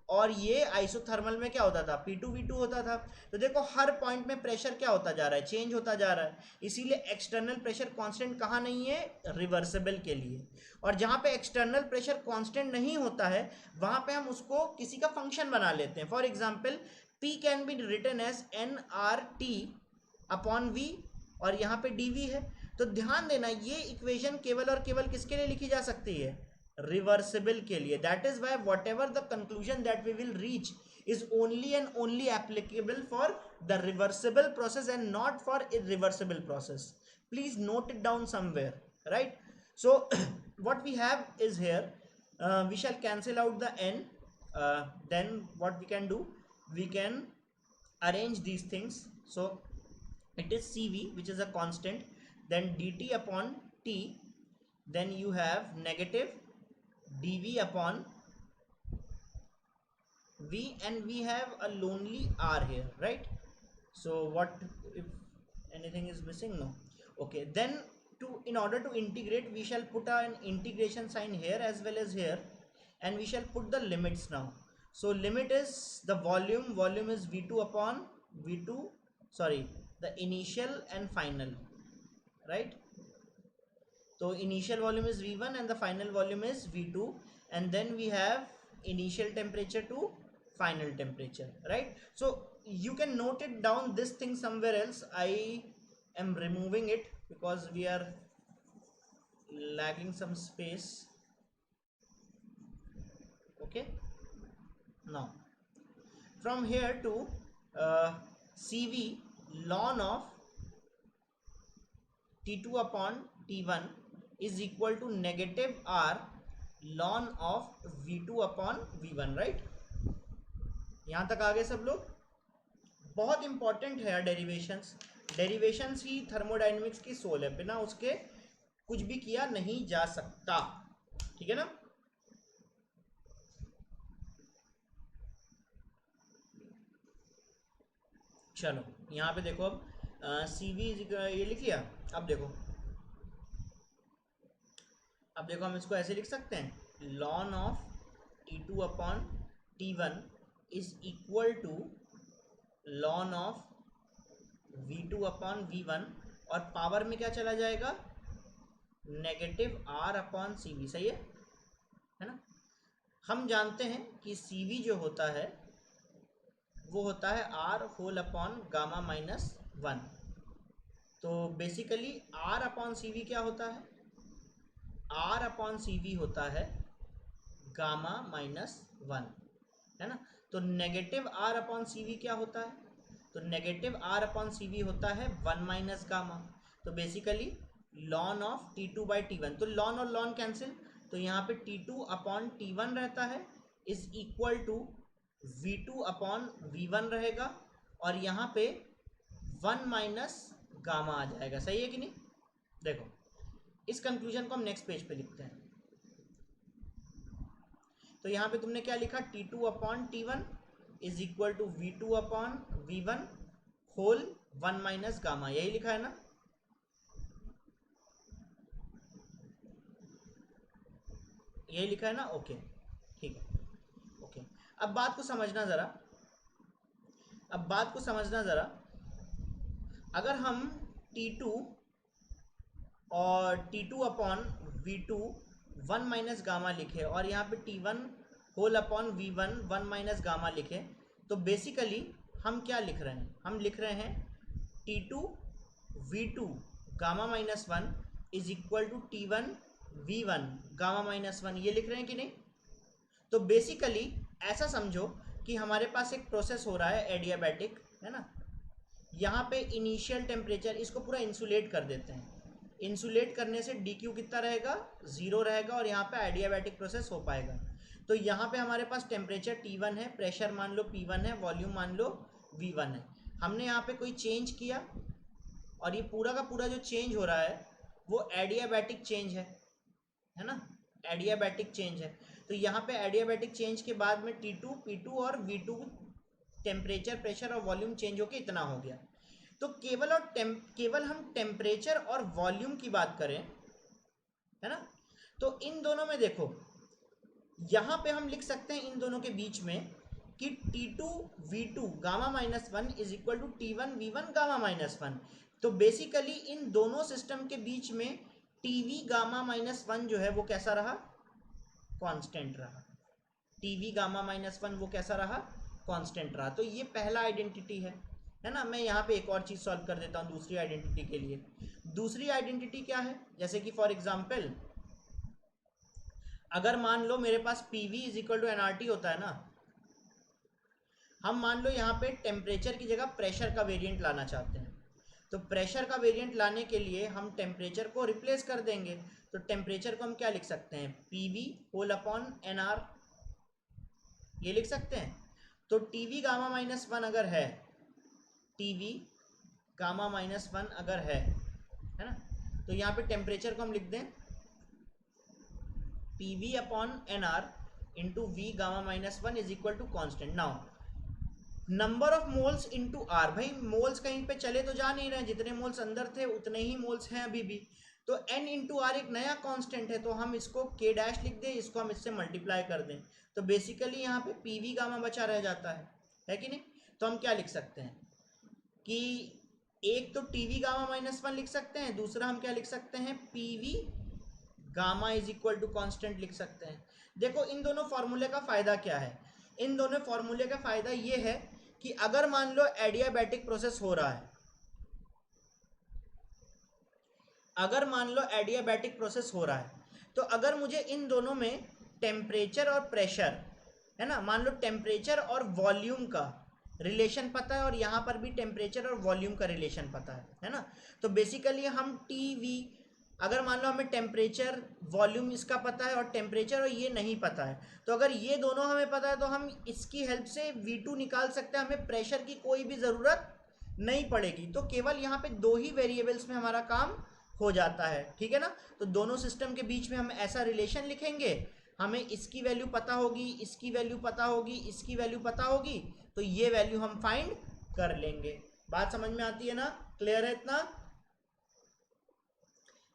और ये आइसोथर्मल में क्या होता था, P2 V2 होता था। तो देखो हर पॉइंट में प्रेशर क्या होता जा रहा है, चेंज होता जा रहा है। इसीलिए एक्सटर्नल प्रेशर कांस्टेंट कहाँ नहीं है, रिवर्सिबल के लिए। और जहाँ पे एक्सटर्नल प्रेशर कांस्टेंट नहीं होता है वहाँ पे हम उसको किसी का फंक्शन बना लेते हैं। For example P can be written as nRT upon V, और यहाँ पे dV है। तो ध्यान देना ये इक्वेशन केवल और केवल किसके लिए लिखी जा सकती है, रिवर्सिबल के लिए। That is why whatever the conclusion that we will reach is only and only applicable for the reversible process and not for irreversible process. Please note it down somewhere, right? So what we have is here, we shall cancel out the n, then what we can do, we can arrange these things. So it is cv which is a constant, then dt upon t, then you have negative dv upon v, and we have a lonely r here, right? So what if anything is missing, no, okay, then to in order to integrate we shall put an integration sign here as well as here, and we shall put the limits now. So limit is the volume is v2 upon v2, sorry, the initial and final, right? So initial volume is v1 and the final volume is v2, and then we have initial temperature to final temperature, right? So you can note it down this thing somewhere else. I am removing it because we are lagging some space. Okay, now from here to cv ln of t2 upon t1 is equal to negative r ln of v2 upon v1, right? यहाँ तक आ गए सब लोग। बहुत इंपॉर्टेंट है यार डेरिवेशंस, डेरिवेशंस ही थर्मोडायनेमिक्स की सोल है, बिना उसके कुछ भी किया नहीं जा सकता, ठीक है ना। चलो यहाँ पे देखो, अब सी वी ये लिख लिया। अब देखो हम इसको ऐसे लिख सकते हैं, ln of T2 upon T1 is equal to ln of V2 upon V1, और पावर में क्या चला जाएगा, नेगेटिव R अपॉन CV। सही है ना। हम जानते हैं कि CV जो होता है वो होता है R whole upon gamma minus 1। तो बेसिकली R अपॉन CV क्या होता है, R अपॉन CV होता है गामा माइनस 1, है ना। तो नेगेटिव R अपॉन CV क्या होता है, तो नेगेटिव R अपॉन CV होता है 1 माइनस गामा। तो बेसिकली लॉन ऑफ T2/T1, तो लॉन और लॉन कैंसिल, तो यहाँ पे T2/T1 रहता है इज इक्वल टू V2/V1 रहेगा, और यहाँ पे 1 माइनस गामा आ जाएगा। सही है कि नहीं? देखो इस कंक्लूजन को हम नेक्स्ट पेज पे लिखते हैं। तो यहाँ पे तुमने क्या लिखा, T2/T1 is equal to V2/V1 whole 1 minus gamma, यही लिखा है ना? यही लिखा है ना? ओके ठीक है। ओके अब बात को समझना ज़रा, अगर हम T2 और T2/V2 1 माइनस गामा लिखे और यहाँ पे T1 whole upon V1 1 minus gamma लिखे, तो बेसिकली हम क्या लिख रहे हैं? हम लिख रहे हैं T2/V2 gamma minus 1 is equal to T1/V1 gamma minus 1, ये लिख रहे हैं कि नहीं? तो बेसिकली ऐसा समझो कि हमारे पास एक प्रोसेस हो रहा है एडियाबैटिक, है ना? यहाँ पे इनिशियल टेम्परेचर, इसको पूरा इंसुलेट कर देते हैं। इंसुलेट करने से DQ कितना रहेगा? 0 रहेगा, और यहाँ पे एडियाबैटिक प्रोसेस हो पाएगा। तो यहाँ पे हमारे पास टेम्परेचर T1 है, प्रेशर मान लो P1 है, वॉल्यूम मान लो V1 है। हमने यहाँ पे कोई चेंज किया, और ये पूरा का पूरा जो चेंज हो रहा है वो एडियाबैटिक चेंज है ना? एडियाबैटिक चेंज है। तो यहाँ पे एडियाबैटिक चेंज के बाद में T2 P2 और V2 टेम्परेचर, प्रेशर और वॉल्यूम चेंज होके इतना हो गया। तो केवल हम टेम्परेचर और वॉल्यूम की बात करें, है ना, तो इन दोनों में देखो, यहाँ पे हम लिख सकते हैं इन दोनों के बीच में कि T2/V2 gamma minus 1 is equal to T1/V1 gamma minus 1। तो बेसिकली इन दोनों सिस्टम के बीच में TV गामा माइनस 1 जो है वो कैसा रहा? कांस्टेंट रहा। TV गामा माइनस 1 वो कैसा रहा? कांस्टेंट रहा। तो ये पहला आइडेंटिटी है ना? मैं यहाँ पे एक और चीज़ सॉल्व कर देता हूँ दूसरी आइडेंटिटी के लिए। दूसरी आइडेंटिटी क्या है? जैसे कि फॉर एग्जाम्पल अगर मान लो मेरे पास PV is equal to NRT होता है ना, हम मान लो यहाँ पे टेम्परेचर की जगह प्रेशर का वेरिएंट लाना चाहते हैं, तो प्रेशर का वेरिएंट लाने के लिए हम टेम्परेचर को रिप्लेस कर देंगे। तो टेम्परेचर को हम क्या लिख सकते हैं? PV होल अपॉन NR, ये लिख सकते हैं। तो TV गामा माइनस 1 अगर है, TV गामा माइनस 1 अगर है ना, तो यहाँ पे टेम्परेचर को हम लिख दें PV upon NR into V gamma minus 1 is equal to constant. Now number of moles into R, भाई मोल्स कहीं पे चले तो जा नहीं रहे, जितने मोल्स अंदर थे उतने ही मोल्स हैं अभी भी। तो N इंटू आर एक नया कांस्टेंट है, तो हम इसको K डैश लिख दें, इसको हम इससे मल्टीप्लाई कर दें, तो बेसिकली यहाँ पे PV गामा बचा रह जाता है कि नहीं? तो हम क्या लिख सकते हैं कि एक तो TV गामा माइनस 1 लिख सकते हैं, दूसरा हम क्या लिख सकते हैं? PV gamma is equal to constant लिख सकते हैं। देखो इन दोनों फॉर्मूले का फायदा क्या है? इन दोनों फॉर्मूले का फायदा ये है कि अगर मान लो एडियाबैटिक प्रोसेस हो रहा है, अगर मान लो एडियाबैटिक प्रोसेस हो रहा है, तो अगर मुझे इन दोनों में टेम्परेचर और प्रेशर, है ना, मान लो टेम्परेचर और वॉल्यूम का रिलेशन पता है, और यहाँ पर भी टेम्परेचर और वॉल्यूम का रिलेशन पता है ना, तो बेसिकली हम TV, अगर मान लो हमें टेम्परेचर वॉल्यूम इसका पता है और टेम्परेचर और ये नहीं पता है, तो अगर ये दोनों हमें पता है तो हम इसकी हेल्प से V2 निकाल सकते हैं, हमें प्रेशर की कोई भी ज़रूरत नहीं पड़ेगी। तो केवल यहाँ पे दो ही वेरिएबल्स में हमारा काम हो जाता है, ठीक है ना? तो दोनों सिस्टम के बीच में हम ऐसा रिलेशन लिखेंगे, हमें इसकी वैल्यू पता होगी, इसकी वैल्यू पता होगी, इसकी वैल्यू पता होगी, तो ये वैल्यू हम फाइंड कर लेंगे। बात समझ में आती है ना? क्लियर है?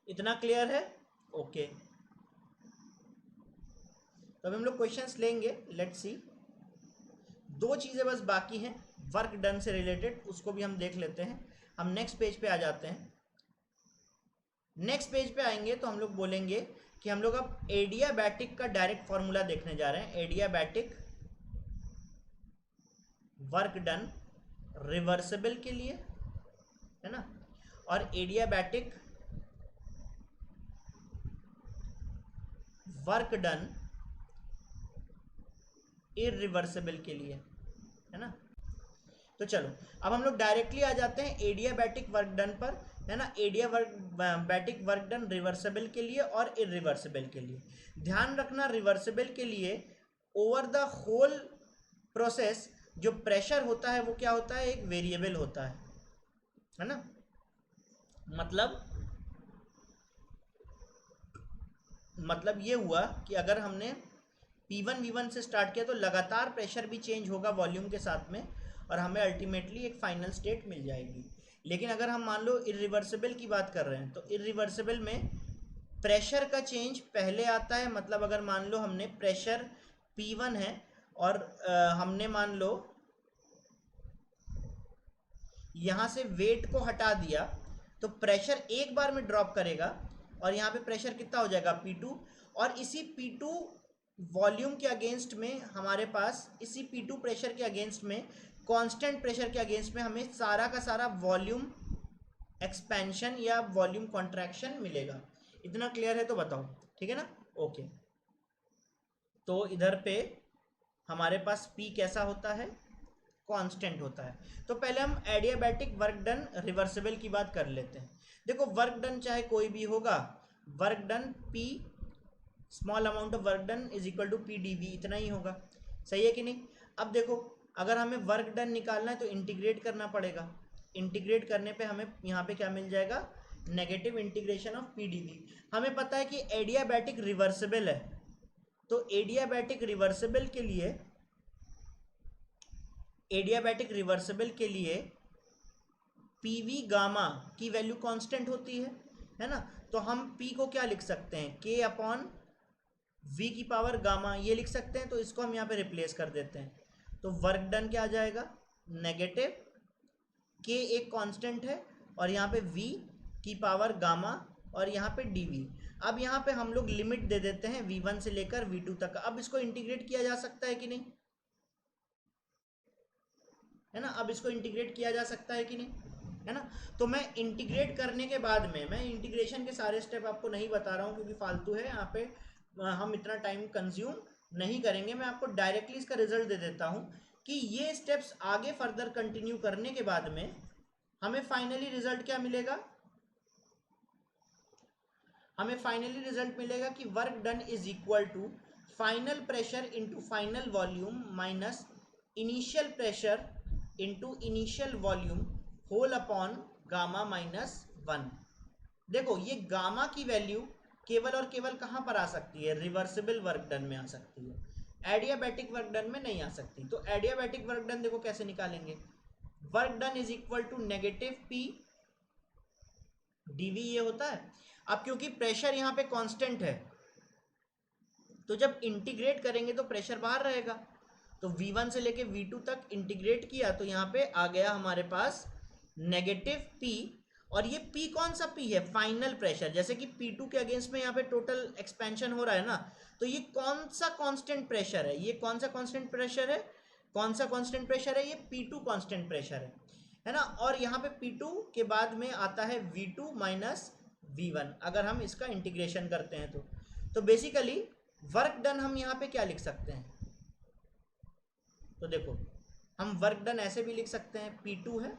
इतना क्लियर है? ओके, तो अब हम लोग क्वेश्चंस लेंगे, लेट्स सी। दो चीज़ें बस बाकी हैं वर्क डन से रिलेटेड, उसको भी हम देख लेते हैं। हम नेक्स्ट पेज पे आ जाते हैं। नेक्स्ट पेज पे आएंगे तो हम लोग बोलेंगे कि हम लोग अब एडियाबैटिक का डायरेक्ट फॉर्मूला देखने जा रहे हैं। एडियाबैटिक वर्क डन रिवर्सिबल के लिए, है ना, और एडियाबैटिक वर्क डन इरिवर्सिबल के लिए, है ना। तो चलो अब हम लोग डायरेक्टली आ जाते हैं एडियाबैटिक वर्क डन पर, है ना। एडियाबैटिक वर्क डन रिवर्सिबल के लिए और इरिवर्सिबल के लिए। ध्यान रखना रिवर्सिबल के लिए ओवर द होल प्रोसेस जो प्रेशर होता है वो क्या होता है, एक वेरिएबल होता है ना। मतलब ये हुआ कि अगर हमने P1 V1 से स्टार्ट किया तो लगातार प्रेशर भी चेंज होगा वॉल्यूम के साथ में और हमें अल्टीमेटली एक फाइनल स्टेट मिल जाएगी। लेकिन अगर हम मान लो इरिवर्सिबल की बात कर रहे हैं तो इरिवर्सिबल में प्रेशर का चेंज पहले आता है। मतलब अगर मान लो हमने प्रेशर P1 है और हमने मान लो यहाँ से वेट को हटा दिया तो प्रेशर एक बार में ड्रॉप करेगा और यहाँ पे प्रेशर कितना हो जाएगा P2। और इसी P2 वॉल्यूम के अगेंस्ट में हमारे पास, इसी P2 प्रेशर के अगेंस्ट में, कांस्टेंट प्रेशर के अगेंस्ट में हमें सारा का सारा वॉल्यूम एक्सपेंशन या वॉल्यूम कॉन्ट्रैक्शन मिलेगा। इतना क्लियर है तो बताओ, ठीक है ना। ओके, तो इधर पे हमारे पास P कैसा होता है, कांस्टेंट होता है। तो पहले हम एडियाबैटिक वर्क डन रिवर्सिबल की बात कर लेते हैं। देखो वर्क डन चाहे कोई भी होगा, work done P small amount of work done is equal to P dV, इतना ही होगा। सही है कि नहीं। अब देखो अगर हमें वर्क डन निकालना है तो इंटीग्रेट करना पड़ेगा। इंटीग्रेट करने पे हमें यहाँ पे क्या मिल जाएगा, negative integration of P dV। हमें पता है कि एडियाबैटिक रिवर्सिबल है, तो एडियाबैटिक रिवर्सिबल के लिए पीवी गामा की वैल्यू कांस्टेंट होती है ना। तो हम P को क्या लिख सकते हैं, K अपॉन V की पावर गामा, ये लिख सकते हैं। तो इसको हम यहाँ पे रिप्लेस कर देते हैं। तो वर्क डन क्या आ जाएगा, नेगेटिव K एक कांस्टेंट है और यहाँ पे V की पावर गामा और यहाँ पे dV। अब यहाँ पे हम लोग लिमिट दे देते हैं V1 से लेकर V2 तक। अब इसको इंटीग्रेट किया जा सकता है कि नहीं, है ना। अब इसको इंटीग्रेट किया जा सकता है कि नहीं, है ना। तो मैं इंटीग्रेट करने के बाद में, मैं इंटीग्रेशन के सारे स्टेप आपको नहीं बता रहा हूँ क्योंकि फालतू है यहाँ पे, हम इतना टाइम कंज्यूम नहीं करेंगे। मैं आपको डायरेक्टली इसका रिजल्ट दे देता हूँ कि ये स्टेप्स आगे फर्दर कंटिन्यू करने के बाद में हमें फाइनली रिजल्ट क्या मिलेगा, हमें फाइनली रिजल्ट मिलेगा कि work done is equal to final pressure into final volume minus initial pressure into initial volume whole upon gamma minus 1। देखो ये गामा की वैल्यू केवल और केवल कहाँ पर आ सकती है, रिवर्सिबल वर्क डन में आ सकती है, एडियाबैटिक वर्क डन में नहीं आ सकती। तो एडियाबैटिक वर्क डन देखो कैसे निकालेंगे, work done is equal to negative P dV ये होता है। अब क्योंकि प्रेशर यहाँ पे कांस्टेंट है तो जब इंटीग्रेट करेंगे तो प्रेशर बाहर रहेगा। तो V1 से लेके V2 तक इंटीग्रेट किया तो यहाँ पे आ गया हमारे पास नेगेटिव P। और ये P कौन सा P है, फाइनल प्रेशर। जैसे कि P2 के अगेंस्ट में यहाँ पे टोटल एक्सपेंशन हो रहा है ना, तो ये कौन सा कांस्टेंट प्रेशर है, ये कौन सा कांस्टेंट प्रेशर है, कौन सा कांस्टेंट प्रेशर है, ये P2 कांस्टेंट प्रेशर है ना। और यहाँ पे P2 के बाद में आता है V2 माइनस V1 अगर हम इसका इंटीग्रेशन करते हैं तो बेसिकली वर्क डन हम यहाँ पे क्या लिख सकते हैं, तो देखो हम वर्क डन ऐसे भी लिख सकते हैं, P2 है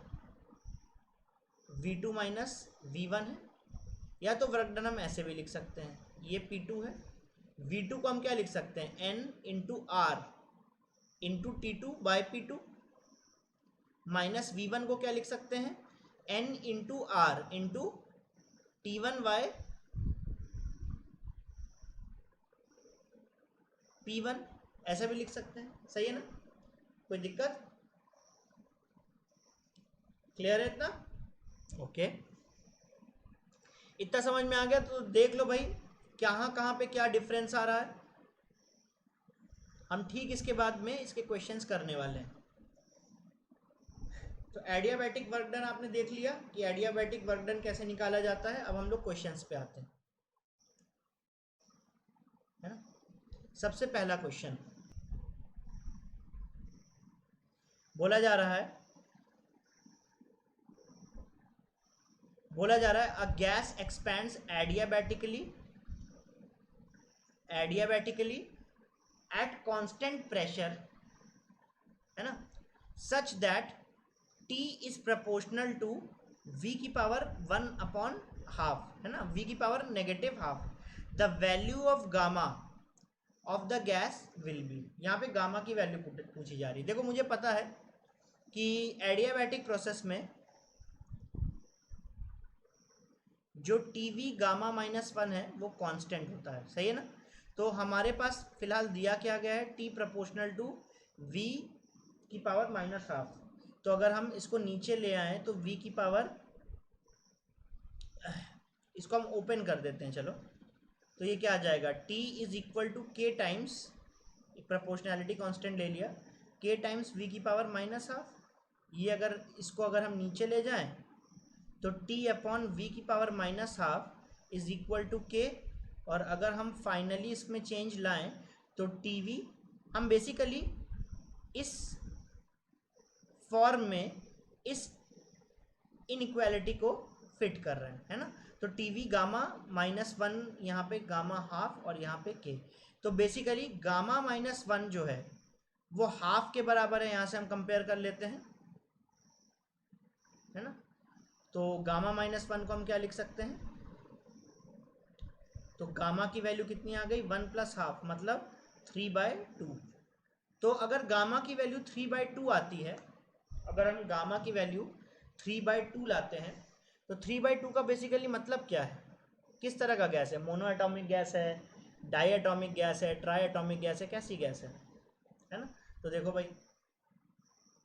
V2 माइनस V1 है, या तो वर्क डन हम ऐसे भी लिख सकते हैं, ये P2 है, V2 को हम क्या लिख सकते हैं, N into R into T2 by P2, minus V1 को क्या लिख सकते हैं, N into R into T1 by P1, ऐसा भी लिख सकते हैं। सही है ना, कोई दिक्कत, क्लियर है इतना, ओके। इतना समझ में आ गया तो देख लो भाई कहाँ पे क्या डिफरेंस आ रहा है। हम ठीक इसके बाद में इसके क्वेश्चंस करने वाले हैं। तो एडियाबैटिक वर्क डन आपने देख लिया कि एडियाबैटिक वर्क डन कैसे निकाला जाता है। अब हम लोग क्वेश्चंस पे आते हैं, है ना। सबसे पहला क्वेश्चन बोला जा रहा है a gas expands adiabatically at constant pressure, है ना, such that t is proportional to v की पावर 1/2, है ना, v की power -½ the value of gamma of the gas will be. यहाँ पे गामा की वैल्यू पूछी जा रही है। देखो मुझे पता है कि एडियाबैटिक प्रोसेस में जो टीवी गामा -1 है वो कांस्टेंट होता है, सही है ना। तो हमारे पास फिलहाल दिया क्या गया है, टी प्रपोर्शनल टू वी की पावर -½ तो अगर हम इसको नीचे ले आए तो v की पावर, इसको हम ओपन कर देते हैं चलो, तो ये क्या आ जाएगा, t इज इक्वल टू के टाइम्स, प्रोपोर्शनैलिटी कांस्टेंट ले लिया, k टाइम्स v की पावर -½ ये अगर इसको अगर हम नीचे ले जाएं तो t अपॉन v की power -½ is equal to k, और अगर हम फाइनली इसमें चेंज लाएं तो tv, हम बेसिकली इस फॉर्म में इस इनइक्वालिटी को फिट कर रहे हैं, है ना। तो टीवी गामा -1 यहाँ पे गामा ½ और यहाँ पे k, तो बेसिकली गामा -1 जो है वो ½ के बराबर है, यहाँ से हम कंपेयर कर लेते हैं, है ना। तो गामा -1 को हम क्या लिख सकते हैं, तो गामा की वैल्यू कितनी आ गई, 1 + ½ मतलब 3/2। तो अगर गामा की वैल्यू 3/2 आती है, अगर हम गामा की वैल्यू 3/2 लाते हैं तो 3/2 का बेसिकली मतलब क्या है, किस तरह का गैस है, मोनो एटॉमिक गैस है, डाई एटॉमिक गैस है, ट्राई एटॉमिक गैस है, कैसी गैस है ना। तो देखो भाई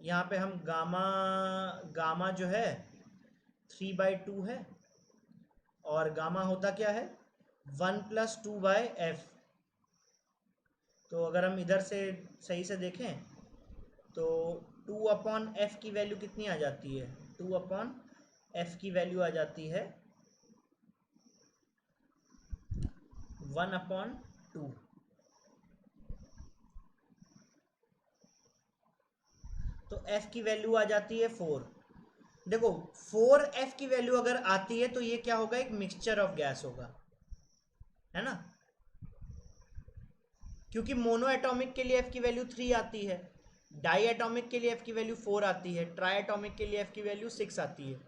यहाँ पे हम गामा जो है 3/2 है, और गामा होता क्या है 1 + 2/f। तो अगर हम इधर से सही से देखें तो 2/f की वैल्यू कितनी आ जाती है, 2/f की वैल्यू आ जाती है 1/2। तो f की वैल्यू आ जाती है 4। देखो 4f की वैल्यू अगर आती है तो ये क्या होगा, एक मिक्सचर ऑफ गैस होगा, है ना, क्योंकि मोनो एटॉमिक के लिए f की वैल्यू 3 आती है, डाई एटॉमिक के लिए f की वैल्यू 4 आती है, ट्राई एटॉमिक के लिए f की वैल्यू 6 आती है।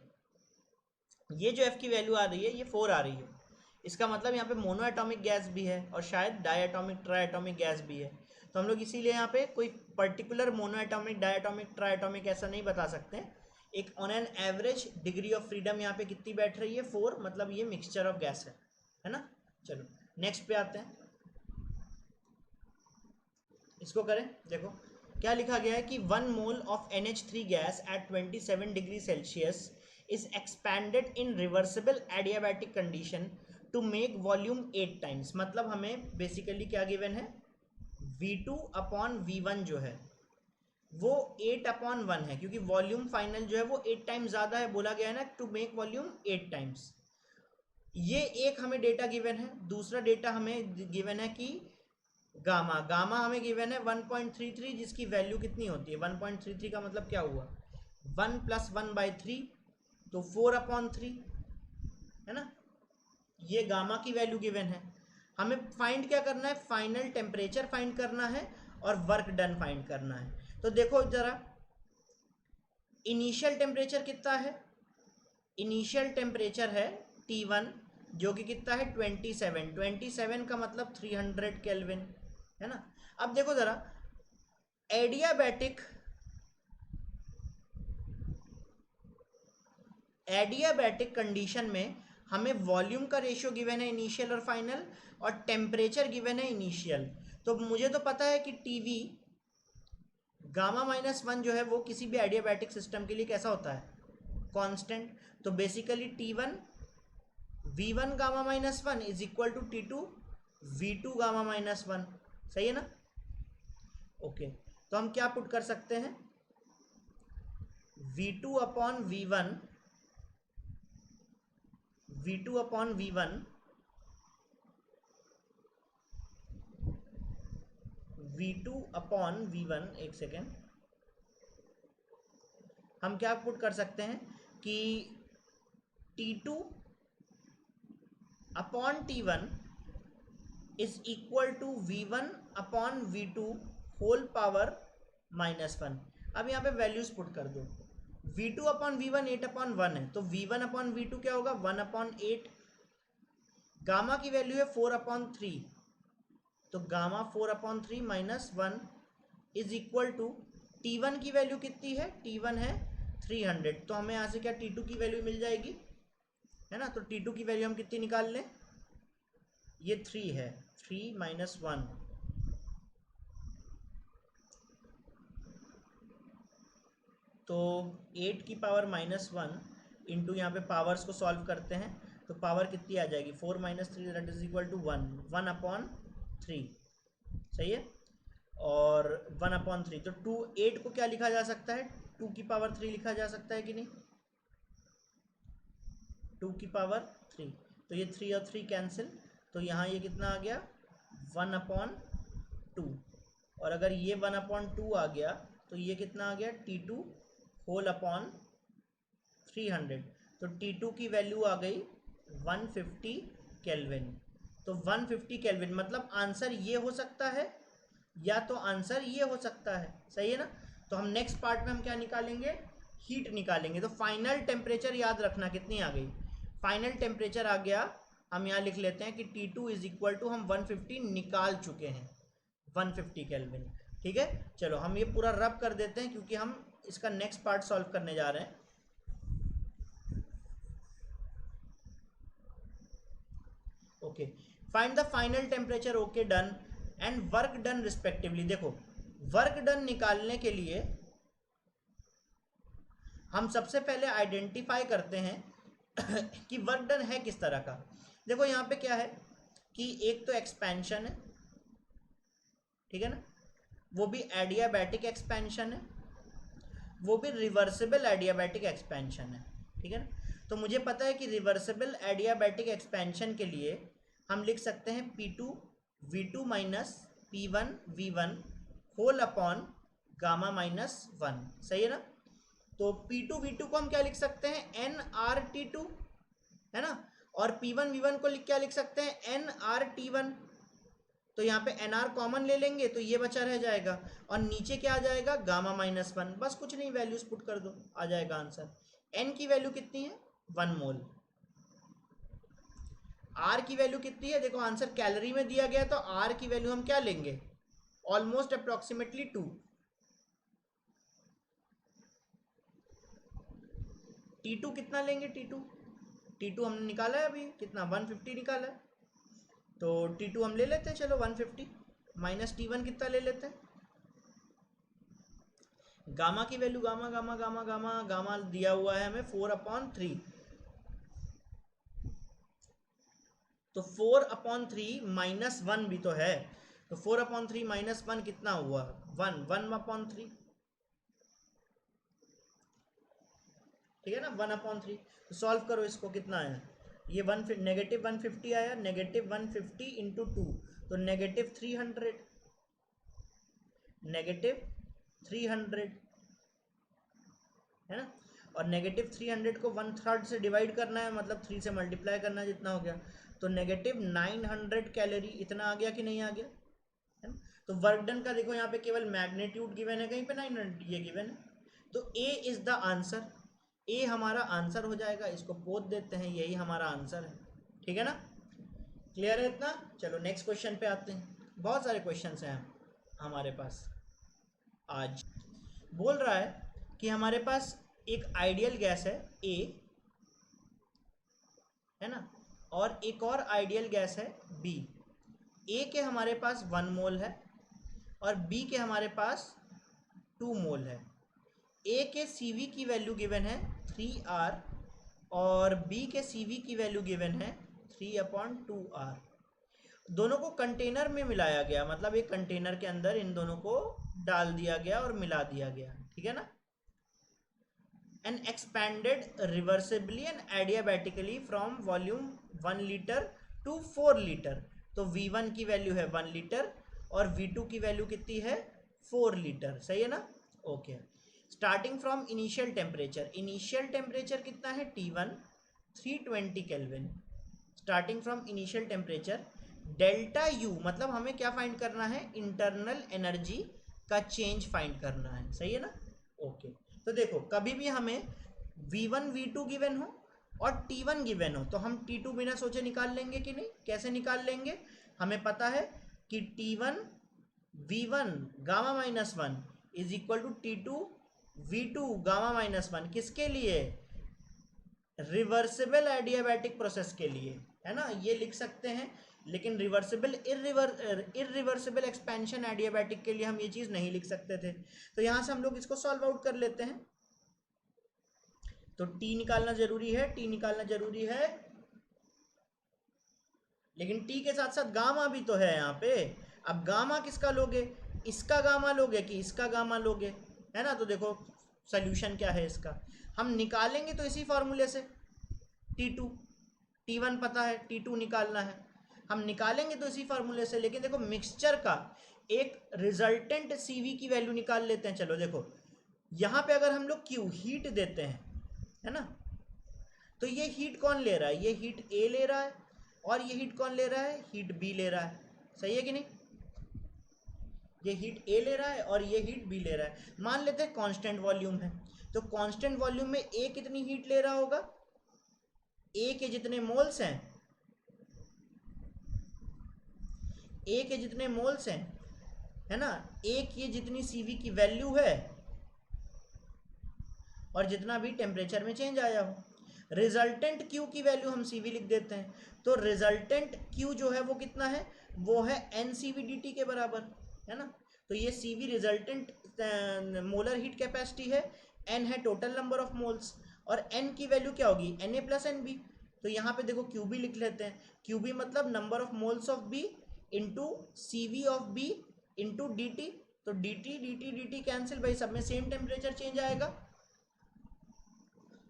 ये जो f की वैल्यू आ रही है ये 4 आ रही है, इसका मतलब यहाँ पे मोनो एटॉमिक गैस भी है और शायद diatomic triatomic gas भी है। तो हम लोग इसीलिए यहाँ पे कोई particular monoatomic, diatomic, triatomic ऐसा नहीं बता सकते। एक on an average degree of freedom यहाँ पे कितनी बैठ रही है, 4, मतलब ये मिक्सचर ऑफ गैस है ना। चलो नेक्स्ट पे आते हैं, इसको करें। देखो क्या लिखा गया है कि 1 mole of NH3 gas at 27 degree Celsius is expanded in reversible adiabatic condition to make volume 8 times। मतलब हमें बेसिकली क्या गिवन है, V2/V1 जो है वो 8/1 है, क्योंकि वॉल्यूम फाइनल जो है वो 8 टाइम्स ज़्यादा है, बोला गया है ना टू मेक वॉल्यूम 8 टाइम्स। ये एक हमें डेटा गिवन है, दूसरा डेटा हमें गिवन है कि गामा हमें गिवन है 1.33, जिसकी वैल्यू कितनी होती है 1.33 का मतलब क्या हुआ 1 + 1/3, तो 4/3, है ना। ये गामा की वैल्यू गिवन है, हमें फाइंड क्या करना है, फाइनल टेम्परेचर फाइंड करना है और वर्क डन फाइंड करना है। तो देखो जरा इनिशियल टेम्परेचर कितना है, इनिशियल टेम्परेचर है T1 जो कि कितना है 27 का मतलब 300 केल्विन, है ना। अब देखो जरा एडियाबैटिक कंडीशन में हमें वॉल्यूम का रेशियो गिवन है इनिशियल और फाइनल, और टेम्परेचर गिवन है इनिशियल। तो मुझे तो पता है कि टीवी गामा -1 जो है वो किसी भी एडियाबैटिक सिस्टम के लिए कैसा होता है, कांस्टेंट। तो basically T1 V1 gamma -1 is equal to T2 V2 gamma -1, सही है ना। ओके तो हम क्या पुट कर सकते हैं, V2/V1 एक सेकेंड, हम क्या पुट कर सकते हैं कि T2/T1 is equal to V1/V2 whole power -1। अब यहाँ पे वैल्यूज पुट कर दो, V2 अपॉन V1 8 अपॉन 1 है, तो V1 अपॉन V2 क्या होगा 1 अपॉन 8। गामा की वैल्यू है 4 अपॉन 3, तो gamma 4 upon 3 minus 1 is equal to T1 की वैल्यू कितनी है, T1 है 300, तो हमें यहाँ से क्या T2 की वैल्यू मिल जाएगी, है ना। तो T2 की वैल्यू हम कितनी निकाल लें, ये 3 है, 3 माइनस 1, तो 8 की पावर माइनस 1 इंटू यहाँ पे पावर्स को सॉल्व करते हैं तो पावर कितनी आ जाएगी 4 minus 3 that is equal to 1, 1 upon 3, सही है। और 1 अपॉन 3, तो 2 8 को क्या लिखा जा सकता है, 2 की पावर 3 लिखा जा सकता है कि नहीं, 2 की पावर 3, तो ये 3 और 3 कैंसिल, तो यहाँ ये कितना आ गया 1 अपॉन 2, और अगर ये 1 अपॉन 2 आ गया तो ये कितना आ गया T2 होल अपॉन 300, तो T2 की वैल्यू आ गई 150 केल्विन। तो 150 केल्विन मतलब आंसर ये हो सकता है या तो आंसर ये हो सकता है, सही है ना। तो हम नेक्स्ट पार्ट में हम क्या निकालेंगे, हीट निकालेंगे। तो फाइनल टेम्परेचर याद रखना कितनी आ गई, फाइनल टेम्परेचर आ गया, हम यहाँ लिख लेते हैं कि T2 इज इक्वल टू हम 150 निकाल चुके हैं, 150 केल्विन। ठीक है, चलो हम ये पूरा रब कर देते हैं क्योंकि हम इसका नेक्स्ट पार्ट सॉल्व करने जा रहे हैं। Okay, find the final temperature, okay done, and work done respectively. देखो वर्क डन निकालने के लिए हम सबसे पहले आइडेंटिफाई करते हैं कि वर्क डन है किस तरह का। देखो यहाँ पे क्या है कि एक तो एक्सपेंशन है, ठीक है ना, वो भी एडियाबैटिक एक्सपेंशन है, वो भी रिवर्सिबल एडियाबैटिक एक्सपेंशन है, ठीक है ना। तो मुझे पता है कि रिवर्सिबल एडियाबैटिक एक्सपेंशन के लिए हम लिख सकते हैं P2 V2 minus P1 V1 whole upon gamma minus 1, सही है ना। तो P2 V2 को हम क्या लिख सकते हैं nRT2, है ना, और P1 V1 को क्या लिख सकते हैं nRT1। तो यहाँ पे nr कॉमन ले लेंगे तो ये बचा रह जाएगा, और नीचे क्या आ जाएगा गामा माइनस 1, बस कुछ नहीं वैल्यूज पुट कर दो आ जाएगा आंसर। n की वैल्यू कितनी है 1 मोल, r की वैल्यू कितनी है, देखो आंसर कैलोरी में दिया गया तो r की वैल्यू हम क्या लेंगे ऑलमोस्ट अप्रोक्सीमेटली 2। T2 कितना लेंगे, T2 हमने निकाला है अभी कितना 150 निकाला है, तो T2 हम ले लेते हैं, चलो 150 माइनस T1 कितना ले लेते हैं, गामा की value gamma gamma gamma gamma gamma दिया हुआ है हमें 4 अपॉन 3, तो 4 अपॉन 3 माइनस 1 भी तो है, तो 4 अपॉन 3 माइनस 1 कितना हुआ 1, 1 अपॉन 3, ठीक है ना, 1 अपॉन 3। तो सॉल्व करो इसको, कितना आया ये नेगेटिव 150 आया, नेगेटिव 150 इंटू 2, तो नेगेटिव 300, नेगेटिव 300 है ना, और नेगेटिव 300 को 1/3 से डिवाइड करना है, मतलब 3 से मल्टीप्लाई करना है, जितना हो गया, तो नेगेटिव 900 कैलोरी इतना आ गया कि नहीं आ गया, है ना। तो वर्क डन का देखो यहाँ पे केवल मैग्नीट्यूड गिवन है, कहीं पे 900 ये गिवन है, तो ए इज द आंसर, ए हमारा आंसर हो जाएगा, इसको पोत देते हैं, यही हमारा आंसर है, ठीक है ना। क्लियर है इतना, चलो नेक्स्ट क्वेश्चन पे आते हैं। बहुत सारे क्वेश्चन हैं हमारे पास आज। बोल रहा है कि हमारे पास एक आइडियल गैस है ए, है ना, और एक और आइडियल गैस है बी। ए के हमारे पास 1 मोल है और बी के हमारे पास 2 मोल है। ए के CV की वैल्यू गिवन है 3R और बी के CV की वैल्यू गिवन है 3/2R। दोनों को कंटेनर में मिलाया गया, मतलब एक कंटेनर के अंदर इन दोनों को डाल दिया गया और मिला दिया गया, ठीक है ना। and expanded reversibly and adiabatically from volume 1 litre to 4 litre. तो V1 की वैल्यू है 1 लीटर और V2 की वैल्यू कितनी है 4 लीटर, सही है ना। Okay, starting from initial temperature, initial temperature कितना है T1 320 kelvin, starting from initial temperature. Delta U मतलब हमें क्या फाइंड करना है, इंटरनल एनर्जी का चेंज फाइंड करना है, सही है ना। ओके, तो देखो कभी भी हमें V1 V2 गिवन हो और T1 गिवन हो तो हम T2 बिना सोचे निकाल लेंगे कि नहीं? कैसे निकाल लेंगे? हमें पता है कि T1 V1 gamma minus one is equal to T2 V2 gamma minus one. किसके लिए? रिवर्सिबल एडियाबैटिक प्रोसेस के लिए, है ना, ये लिख सकते हैं। लेकिन रिवर्सिबल इरिवर्सिबल एक्सपेंशन एडियाबैटिक के लिए हम ये चीज़ नहीं लिख सकते थे। तो यहाँ से हम लोग इसको सॉल्व आउट कर लेते हैं। तो टी निकालना जरूरी है, टी निकालना जरूरी है, लेकिन टी के साथ साथ गामा भी तो है यहाँ पे। अब गामा किसका लोगे? इसका गामा लोगे कि इसका गामा लोगे, है ना? तो देखो सोल्यूशन क्या है इसका, हम निकालेंगे तो इसी फॉर्मूले से T2, T1 पता है, T2 निकालना है, हम निकालेंगे तो इसी फॉर्मूले से। लेकिन देखो मिक्सचर का एक रिजल्टेंट CV की वैल्यू निकाल लेते हैं। चलो देखो यहाँ पे अगर हम लोग Q हीट देते हैं, है ना, तो ये हीट कौन ले रहा है? ये हीट A ले रहा है, और ये हीट कौन ले रहा है? हीट B ले रहा है। सही है कि नहीं? ये हीट A ले रहा है और ये हीट B ले रहा है। मान लेते हैं कांस्टेंट वॉल्यूम है, तो कांस्टेंट वॉल्यूम में A कितनी हीट ले रहा होगा? A के जितने मोल्स हैं, A के जितने मोल्स हैं, है ना, A की जितनी CV की वैल्यू है और जितना भी टेम्परेचर में चेंज आया हो। रिजल्टेंट Q की वैल्यू हम CV लिख देते हैं। तो रिजल्टेंट Q जो है वो कितना है? वो है NCV/dt के बराबर, है ना। तो ये CV resultant molar heat capacity है, N है टोटल नंबर ऑफ मोल्स, और N की वैल्यू क्या होगी? Na plus NB। तो यहाँ पे देखो QB लिख लेते हैं। QB मतलब number of moles of B into CV of B into DT। तो DT कैंसिल, भाई सब में सेम टेम्परेचर चेंज आएगा,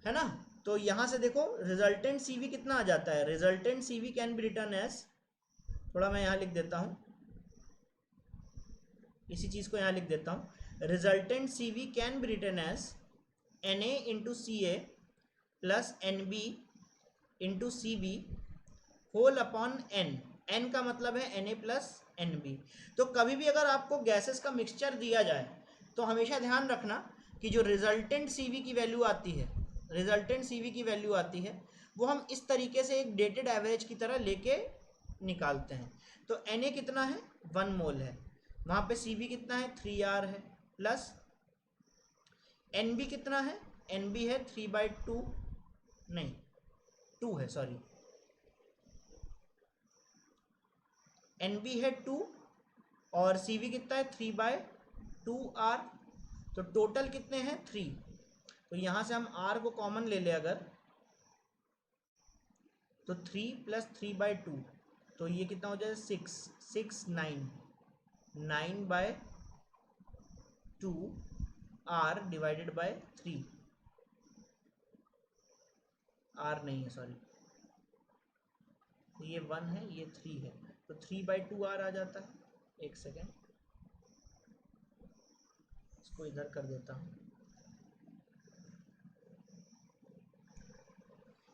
है ना। तो यहां से देखो रिजल्टेंट CV कितना आ जाता है? Resultant CV can be written as, थोड़ा मैं यहां लिख देता हूं, इसी चीज को यहां लिख देता हूं। Resultant CV can be written as Na into CA plus NB into CV whole upon N का मतलब है Na प्लस NB। तो कभी भी अगर आपको गैसेस का मिक्सचर दिया जाए तो हमेशा ध्यान रखना कि जो रिजल्टेंट CV की वैल्यू आती है, रिजल्टेंट CV की वैल्यू आती है, वो हम इस तरीके से एक डेटेड एवरेज की तरह लेके निकालते हैं। तो Na कितना है? 1 मोल है, वहाँ पे CV कितना है? 3R है, प्लस NB कितना है? NB है 3/2, नहीं 2 है, सॉरी, NB है 2 और CV कितना है? 3/2R। तो टोटल कितने हैं? 3। तो यहाँ से हम R को कॉमन ले ले अगर, तो 3 प्लस 3/2, तो ये कितना हो जाए? 6 9/2 R डिवाइडेड बाय 3। R नहीं है, सॉरी, ये 1 है, ये 3 है, तो 3/2 R आ जाता है। एक सेकेंड, इसको इधर कर देता हूँ।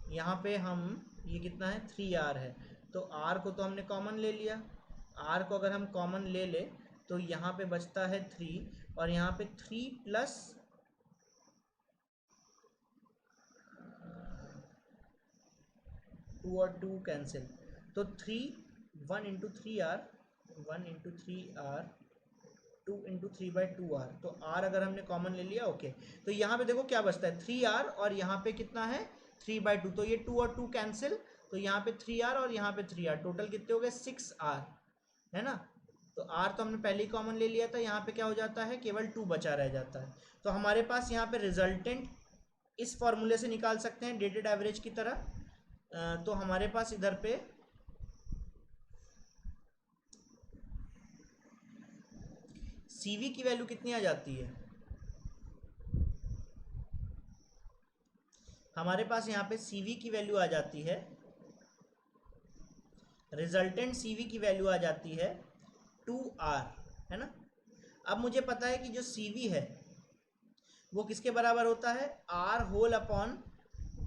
यहाँ पे हम, ये कितना है? 3R है, तो R को तो हमने कॉमन ले लिया। R को अगर हम कॉमन ले ले तो यहाँ पे बचता है 3, और यहाँ पे 3 प्लस 2 और 2 कैंसिल, तो 3 1 into 3R 1 into 3R 2 into 3/2R। तो R अगर हमने कॉमन ले लिया, ओके, तो यहाँ पे देखो क्या बचता है? 3R, और यहाँ पे कितना है? 3/2। तो ये 2 और 2 कैंसिल, तो यहाँ पे 3R और यहाँ पे 3R, टोटल कितने हो गए? 6R, है ना। तो R तो हमने पहले ही कॉमन ले लिया था, यहाँ पे क्या हो जाता है? केवल 2 बचा रह जाता है। तो हमारे पास यहाँ पे रिजल्टेंट इस फॉर्मूले से निकाल सकते हैं डेटेड एवरेज की तरह। तो हमारे पास इधर पे CV की वैल्यू कितनी आ जाती है? हमारे पास यहाँ पे CV की वैल्यू आ जाती है, रिजल्टेंट CV की वैल्यू आ जाती है 2R, है ना। अब मुझे पता है कि जो CV है वो किसके बराबर होता है? R whole upon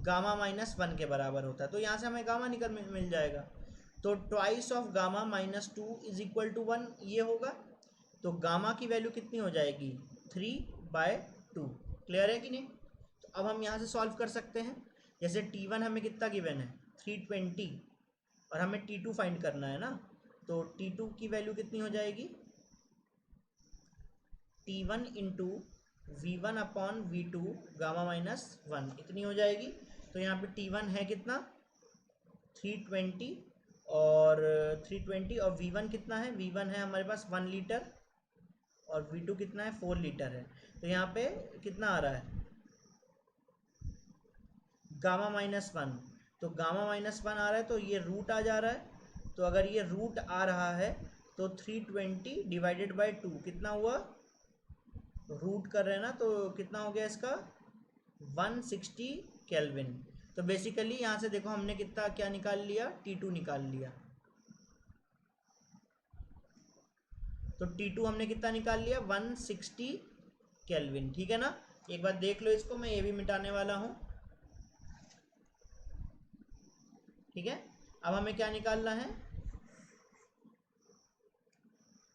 gamma minus 1 के बराबर होता है। तो यहाँ से हमें गामा निकल मिल जाएगा, तो twice of gamma minus 2 is equal to 1 ये होगा। तो गामा की वैल्यू कितनी हो जाएगी? 3/2। क्लियर है कि नहीं? तो अब हम यहाँ से सॉल्व कर सकते हैं। जैसे T1 हमें कितना गिवन है 320 और हमें T2 फाइंड करना है ना, तो T2 की वैल्यू कितनी हो जाएगी T1 into V1 upon V2 gamma minus 1 इतनी हो जाएगी। तो यहाँ पे T1 है कितना 320 और 320 और V1 कितना है, V1 है हमारे पास 1 लीटर और V2 कितना है 4 लीटर है। तो यहाँ पे कितना आ रहा है गामा माइनस 1, तो गामा माइनस 1 आ रहा है तो ये रूट आ जा रहा है। तो अगर ये रूट आ रहा है तो 320 डिवाइडेड बाई 2 कितना हुआ, रूट कर रहे हैं ना, तो कितना हो गया इसका 160 केल्विन। तो बेसिकली यहाँ से देखो हमने कितना क्या निकाल लिया T2 निकाल लिया। तो T2 हमने कितना निकाल लिया 160 केल्विन। ठीक है ना, एक बार देख लो इसको, मैं ये भी मिटाने वाला हूँ। ठीक है, अब हमें क्या निकालना है,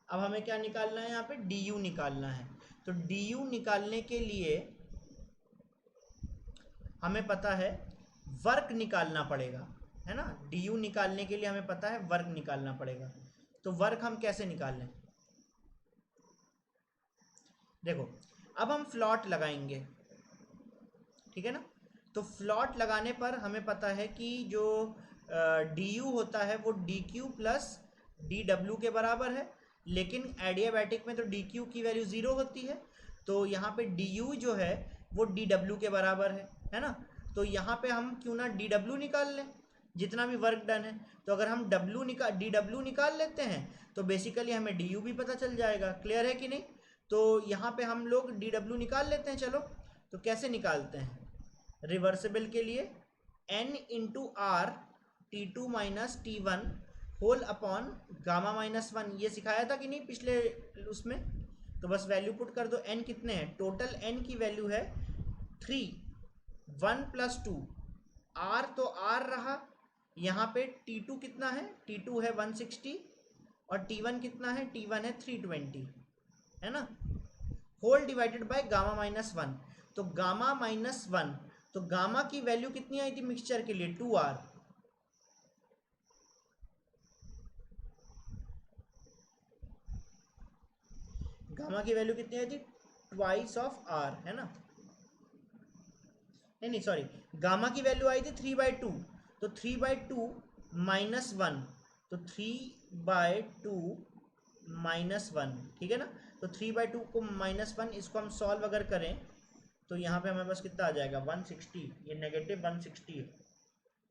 अब हमें क्या निकालना है यहाँ पे du निकालना है। तो du निकालने के लिए हमें पता है वर्क निकालना पड़ेगा, है ना। du निकालने के लिए हमें पता है वर्क निकालना पड़ेगा। तो वर्क हम कैसे निकाल लें, देखो अब हम फ्लॉट लगाएंगे, ठीक है ना। तो फ्लॉट लगाने पर हमें पता है कि जो du होता है वो dq प्लस dw के बराबर है, लेकिन एडियाबैटिक में तो dq की वैल्यू 0 होती है। तो यहाँ पे du जो है वो dw के बराबर है ना। तो यहाँ पे हम क्यों ना dw निकाल लें, जितना भी वर्क डन है। तो अगर हम dw निकाल लेते हैं तो बेसिकली हमें du भी पता चल जाएगा। क्लियर है कि नहीं? तो यहाँ पे हम लोग dw निकाल लेते हैं। चलो तो कैसे निकालते हैं, रिवर्सिबल के लिए n into R T2 minus T1 whole upon gamma minus 1, ये सिखाया था कि नहीं पिछले उसमें। तो बस वैल्यू पुट कर दो, n कितने हैं, टोटल n की वैल्यू है 3, 1 प्लस 2, r तो r रहा, यहाँ पे T2 कितना है, T2 है 160 और T1 कितना है, T1 है 320, है ना, whole divided by gamma minus 1। तो गामा माइनस 1, तो गामा की वैल्यू कितनी आई थी मिक्सचर के लिए 2r, गामा की वैल्यू कितनी आई थी ट्वाइस ऑफ r, है ना, नहीं सॉरी, गामा की वैल्यू आई थी 3/2, तो 3/2 माइनस 1, तो 3/2 माइनस 1, ठीक है ना। तो 3/2 को माइनस 1, इसको हम सॉल्व अगर करें तो यहाँ पे हमारे पास कितना आ जाएगा 160, ये नेगेटिव 160 है,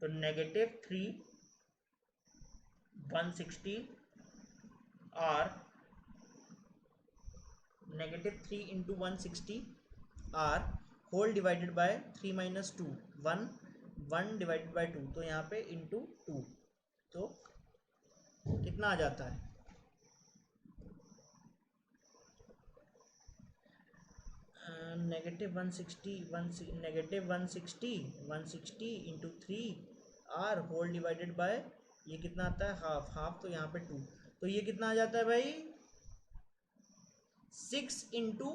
तो negative 3 160 r, negative 3 into 160 r whole divided by 3 minus 2 1, 1 divided by 2, तो यहाँ पे इंटू 2, तो कितना आ जाता है negative 160 negative 160 into 3 r whole divided by ये कितना आता है हाफ, हाफ तो यहाँ पे 2, तो ये कितना आ जाता है भाई 6 इंटू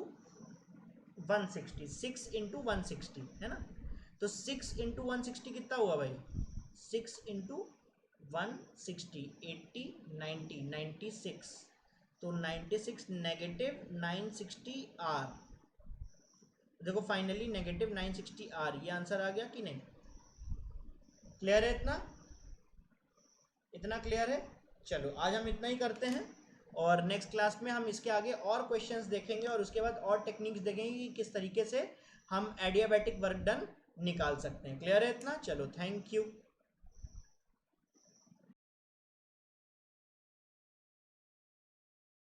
160, 6 इंटू 160, है ना। तो 6 इंटू 160 कितना हुआ भाई, 6 इंटू 160 80 90 96, तो 96 नेगेटिव 960 r, देखो फाइनली नेगेटिव 960 r, ये आंसर आ गया कि नहीं। क्लियर है, इतना क्लियर है। चलो आज हम इतना ही करते हैं और नेक्स्ट क्लास में हम इसके आगे और क्वेश्चंस देखेंगे और उसके बाद और टेक्निक्स देखेंगे कि किस तरीके से हम एडियाबैटिक वर्क डन निकाल सकते हैं। क्लियर है इतना, चलो थैंक यू।